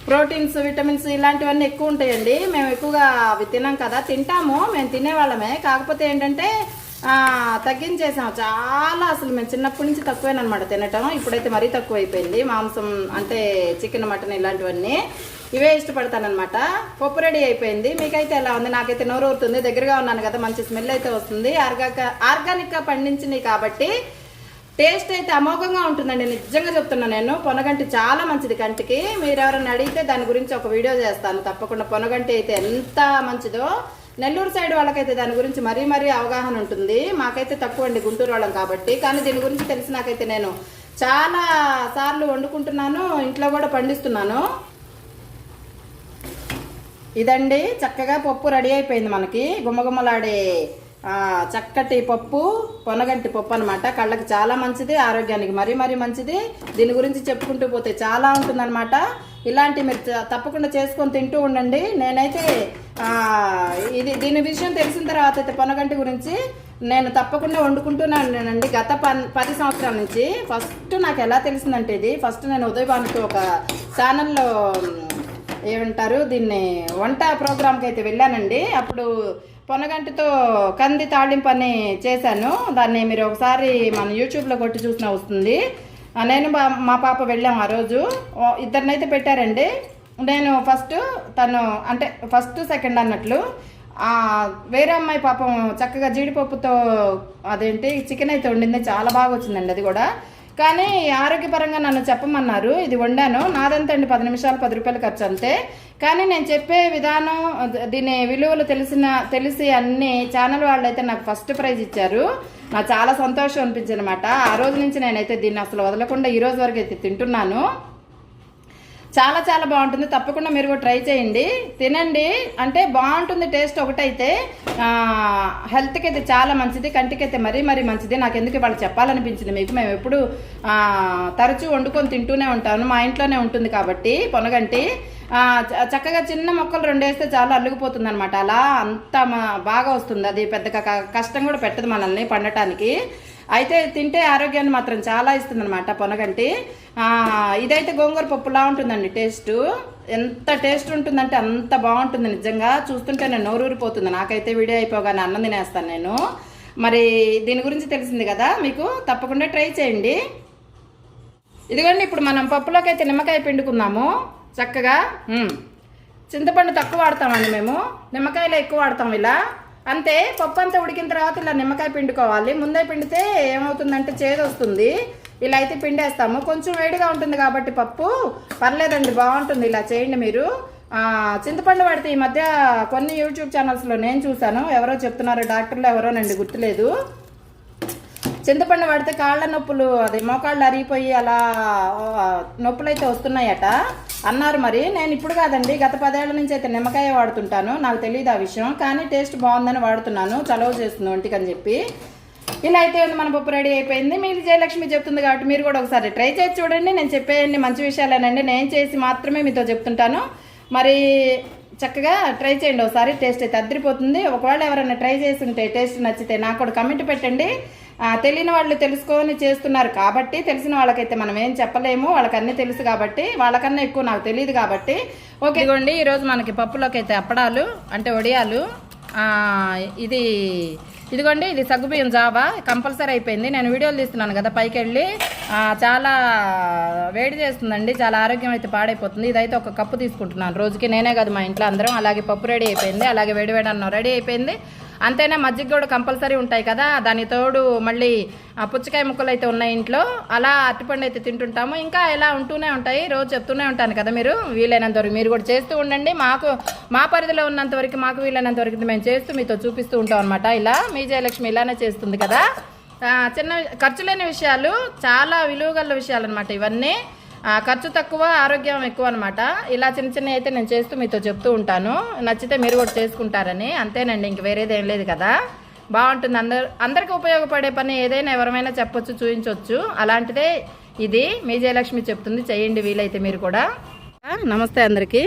ప్రోటీన్స్ విటమిన్స్ ఇలాంటివన్నీ ఎక్కువ ఉంటాయండి. మేము ఎక్కువగా అవి తినాం కదా, తింటాము, మేము తినేవాళ్ళమే. కాకపోతే ఏంటంటే తగ్గించేసాం చాలా. అసలు మేము చిన్నప్పటి నుంచి తక్కువేనమాట తినటం. ఇప్పుడైతే మరీ తక్కువ అయిపోయింది. మాంసం అంటే చికెన్ మటన్ ఇలాంటివన్నీ ఇవే ఇష్టపడతానమాట. పప్పు రెడీ అయిపోయింది. మీకైతే ఎలా ఉంది? నాకైతే నోరు ఊరుతుంది, దగ్గరగా ఉన్నాను కదా, మంచి స్మెల్ అయితే వస్తుంది. ఆర్గానిక్గా పండించినవి కాబట్టి టేస్ట్ అయితే అమోఘంగా ఉంటుందండి, నిజంగా చెప్తున్నాను నేను. పొనగంటి చాలా మంచిది కంటికి. మీరు ఎవరైనా అడిగితే దాని గురించి ఒక వీడియో చేస్తాను తప్పకుండా. పొనగంటి అయితే ఎంత మంచిదో. నెల్లూరు సైడ్ వాళ్ళకైతే దాని గురించి మరీ అవగాహన ఉంటుంది. మాకైతే తక్కువ అండి, గుంటూరు వాళ్ళం కాబట్టి. కానీ దీని గురించి తెలిసి నాకైతే నేను చాలా సార్లు వండుకుంటున్నాను, ఇంట్లో కూడా పండిస్తున్నాను. ఇదండి చక్కగా పప్పు రెడీ అయిపోయింది మనకి. గుమ్మగుమ్మలాడే చక్కటి పప్పు, పొనగంటి పప్పు అనమాట. కళ్ళకి చాలా మంచిది, ఆరోగ్యానికి మరీ మంచిది. దీని గురించి చెప్పుకుంటూ పోతే చాలా ఉంటుందన్నమాట. ఇలాంటి మీరు తప్పకుండా చేసుకొని తింటూ ఉండండి. నేనైతే దీని విషయం తెలిసిన తర్వాత అయితే పొనగంటి గురించి నేను తప్పకుండా వండుకుంటున్నానండి. గత 10 సంవత్సరాల నుంచి. ఫస్ట్ నాకు ఎలా తెలిసిందంటే, ఇది ఫస్ట్ నేను ఉదయభానుకి ఒక ఛానల్లో ఏమంటారు దీన్ని వంట ప్రోగ్రామ్కి అయితే వెళ్ళానండి. అప్పుడు పొనగంటితో కంది తాళింపు అని చేశాను. దాన్ని మీరు ఒకసారి మన యూట్యూబ్లో కొట్టి చూసినా వస్తుంది. నేను మా పాప వెళ్ళాము ఆ రోజు. ఇద్దరినైతే పెట్టారండి. నేను ఫస్ట్, తను అంటే ఫస్ట్ సెకండ్ అన్నట్లు. వేరే అమ్మాయి పాపం చక్కగా జీడిపప్పుతో అదేంటి చికెన్ అయితే వండింది, చాలా బాగా వచ్చిందండి అది కూడా. కానీ ఆరోగ్యపరంగా నన్ను చెప్పమన్నారు, ఇది వండాను. నాదంతా అండి 10 నిమిషాలు 10 రూపాయలు ఖర్చు అంతే. కానీ నేను చెప్పే విధానం, దీని విలువలు తెలిసి అన్ని ఛానల్ వాళ్ళు అయితే నాకు ఫస్ట్ ప్రైజ్ ఇచ్చారు. నాకు చాలా సంతోషం అనిపించింది అనమాట. ఆ రోజు నుంచి నేనైతే దీన్ని అసలు వదలకుండా ఈ రోజు వరకు అయితే తింటున్నాను. చాలా బాగుంటుంది. తప్పకుండా మీరు కూడా ట్రై చేయండి, తినండి. అంటే బాగుంటుంది టేస్ట్ ఒకటైతే. హెల్త్కి అయితే చాలా మంచిది, కంటికి అయితే మరీ మంచిది. నాకు ఎందుకు వాళ్ళు చెప్పాలనిపించింది మీకు. మేము ఎప్పుడు తరచూ వండుకొని తింటూనే ఉంటాను, మా ఇంట్లోనే ఉంటుంది కాబట్టి. పొనగంటి చక్కగా చిన్న మొక్కలు 2 వేస్తే చాలా అల్లుకుపోతుంది అనమాట. అలా అంత బాగా వస్తుంది. అది పెద్దగా కష్టం కూడా పెట్టదు మనల్ని పండటానికి. అయితే తింటే ఆరోగ్యాన్ని మాత్రం చాలా ఇస్తుంది అనమాట పొనగంటి. ఇదైతే గోంగూర పప్పులా ఉంటుందండి. టేస్ట్ ఎంత టేస్ట్ ఉంటుందంటే అంత బాగుంటుంది నిజంగా. చూస్తుంటే నేను నోరూరిపోతుంది. నాకైతే వీడియో అయిపోగానే అన్నం తినేస్తాను నేను. మరి దీని గురించి తెలిసింది కదా మీకు, తప్పకుండా ట్రై చేయండి. ఇదిగోండి ఇప్పుడు మనం పప్పులోకి అయితే నిమ్మకాయ పిండుకుందాము చక్కగా. చింతపండు తక్కువ వాడతామండి మేము, నిమ్మకాయలు ఎక్కువ వాడతాం. ఇలా అంతే. పప్పు అంతా ఉడికిన తర్వాత ఇలా నిమ్మకాయ పిండుకోవాలి. ముందే పిండితే ఏమవుతుందంటే చేదు వస్తుంది. ఇలా అయితే పిండేస్తాము. కొంచెం వేడిగా ఉంటుంది కాబట్టి పప్పు పర్లేదండి, బాగుంటుంది. ఇలా చేయండి మీరు. చింతపండు వాడితే ఈ మధ్య కొన్ని యూట్యూబ్ ఛానల్స్లో నేను చూశాను, ఎవరో చెప్తున్నారు, డాక్టర్లు ఎవరోనండి గుర్తులేదు. చింతపండు వాడితే కాళ్ళ నొప్పులు, అది మోకాళ్ళు అరిగిపోయి అలా నొప్పులు అయితే వస్తున్నాయట అన్నారు. మరి నేను ఇప్పుడు కాదండి, గత 10 ఏళ్ల నుంచి అయితే నిమ్మకాయ వాడుతుంటాను. నాకు తెలియదు ఆ విషయం, కానీ టేస్ట్ బాగుందని వాడుతున్నాను. చలవ చేస్తుంది ఒంటికి అని చెప్పి. ఇలా అయితే మన పప్పు రెడీ అయిపోయింది. మీరు జయలక్ష్మి చెప్తుంది కాబట్టి మీరు కూడా ఒకసారి ట్రై చేసి చూడండి. నేను చెప్పేయండి మంచి విషయాలేనండి, నేను చేసి మాత్రమే మీతో చెప్తుంటాను. మరి చక్కగా ట్రై చేయండి ఒకసారి, టేస్ట్ అయితే అద్దరిపోతుంది. ఒకవేళ ఎవరైనా ట్రై చేసి ఉంటే టేస్ట్ నచ్చితే నాకు కూడా కమెంట్ పెట్టండి. తెలియని వాళ్ళు తెలుసుకొని చేస్తున్నారు కాబట్టి, తెలిసిన వాళ్ళకైతే మనం ఏం చెప్పలేము, వాళ్ళకి అన్నీ తెలుసు కాబట్టి. వాళ్ళకన్నా ఎక్కువ నాకు తెలియదు కాబట్టి. ఓకే ఇదిగోండి ఈరోజు మనకి పప్పులోకి అయితే అప్పడాలు అంటే వడియాలు ఇదిగోండి, ఇది సగ్గుబియ్యం జావా కంపల్సరీ అయిపోయింది. నేను వీడియోలు తీస్తున్నాను కదా పైకి వెళ్ళి, చాలా వేడి చేస్తుందండి, చాలా ఆరోగ్యం అయితే పాడైపోతుంది. ఇదైతే ఒక కప్పు తీసుకుంటున్నాను రోజుకి, నేనే కాదు మా ఇంట్లో అందరం. అలాగే పప్పు రెడీ అయిపోయింది, అలాగే వేడివేడి అన్నం రెడీ అయిపోయింది. అంతేనా, మజ్జిగ కూడా కంపల్సరీ ఉంటాయి కదా, దాని తోడు మళ్ళీ పుచ్చకాయ ముక్కలు అయితే ఉన్నాయి ఇంట్లో. అలా అరటిపండు అయితే తింటుంటాము. ఇంకా ఇలా ఉంటూనే ఉంటాయి, రోజు చెప్తూనే ఉంటాను కదా. మీరు వీలైనంత వరకు మీరు కూడా చేస్తూ ఉండండి. మా పరిధిలో ఉన్నంత వరకు, మాకు వీలైనంత వరకు మేము చేస్తూ మీతో చూపిస్తూ ఉంటాం అనమాట. ఇలా మీ జయలక్ష్మి ఇలానే చేస్తుంది కదా. చిన్న ఖర్చు లేని విషయాలు, చాలా విలువగల విషయాలు అనమాట ఇవన్నీ. ఖర్చు తక్కువ, ఆరోగ్యం ఎక్కువ అనమాట. ఇలా చిన్న చిన్న అయితే నేను చేస్తూ మీతో చెప్తూ ఉంటాను. నచ్చితే మీరు కూడా చేసుకుంటారని, అంతేనండి, ఇంక వేరేది ఏం లేదు కదా. బాగుంటుంది, అందరికీ ఉపయోగపడే పని ఏదైనా ఎవరైనా చెప్పొచ్చు, చూపించవచ్చు. అలాంటిదే ఇది మీ జయలక్ష్మి చెప్తుంది, చేయండి వీలైతే మీరు కూడా. నమస్తే అందరికీ,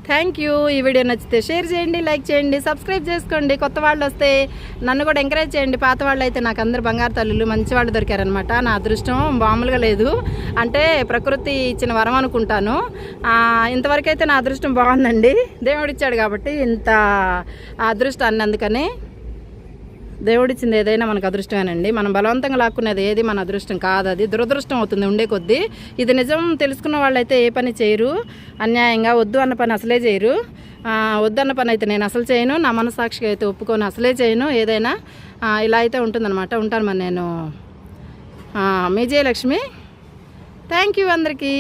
థ్యాంక్ యూ. ఈ వీడియో నచ్చితే షేర్ చేయండి, లైక్ చేయండి, సబ్స్క్రైబ్ చేసుకోండి. కొత్త వాళ్ళు వస్తే నన్ను కూడా ఎంకరేజ్ చేయండి. పాత వాళ్ళు అయితే నాకు అందరు బంగారు తల్లులు, మంచి వాళ్ళు దొరికారనమాట. నా అదృష్టం మామూలుగా లేదు, అంటే ప్రకృతి ఇచ్చిన వరం అనుకుంటాను. ఇంతవరకు అయితే నా అదృష్టం బాగుందండి, దేవుడిచ్చాడు కాబట్టి ఇంత అదృష్టాన్ని. అందుకని దేవుడిచ్చింది ఏదైనా మనకు అదృష్టమేనండి. మనం బలవంతంగా లాక్కునేది ఏది మన అదృష్టం కాదు, అది దురదృష్టం అవుతుంది ఉండే కొద్దీ. ఇది నిజం తెలుసుకున్న వాళ్ళైతే ఏ పని చేయరు అన్యాయంగా. వద్దు అన్న పని అసలే చేయరు. వద్దన్న పని అయితే నేను అసలు చేయను, నా మనసాక్షిగా అయితే ఒప్పుకొని అసలే చేయను ఏదైనా. ఇలా అయితే ఉంటుందన్నమాట. ఉంటాను మరి నేను, మీ జయలక్ష్మి. థ్యాంక్ యూ అందరికీ.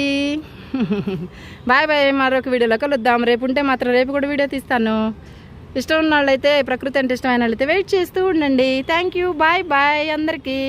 Bye bye. మరొక వీడియోలో కలుద్దాం. రేపు ఉంటే మాత్రం రేపు కూడా వీడియో తీస్తాను. ఇష్టం ఉన్న వాళ్ళైతే, ప్రకృతి అంటే ఇష్టమైన వాళ్ళైతే వెయిట్ చేస్తూ ఉండండి. Thank you. బాయ్ బాయ్ అందరికీ.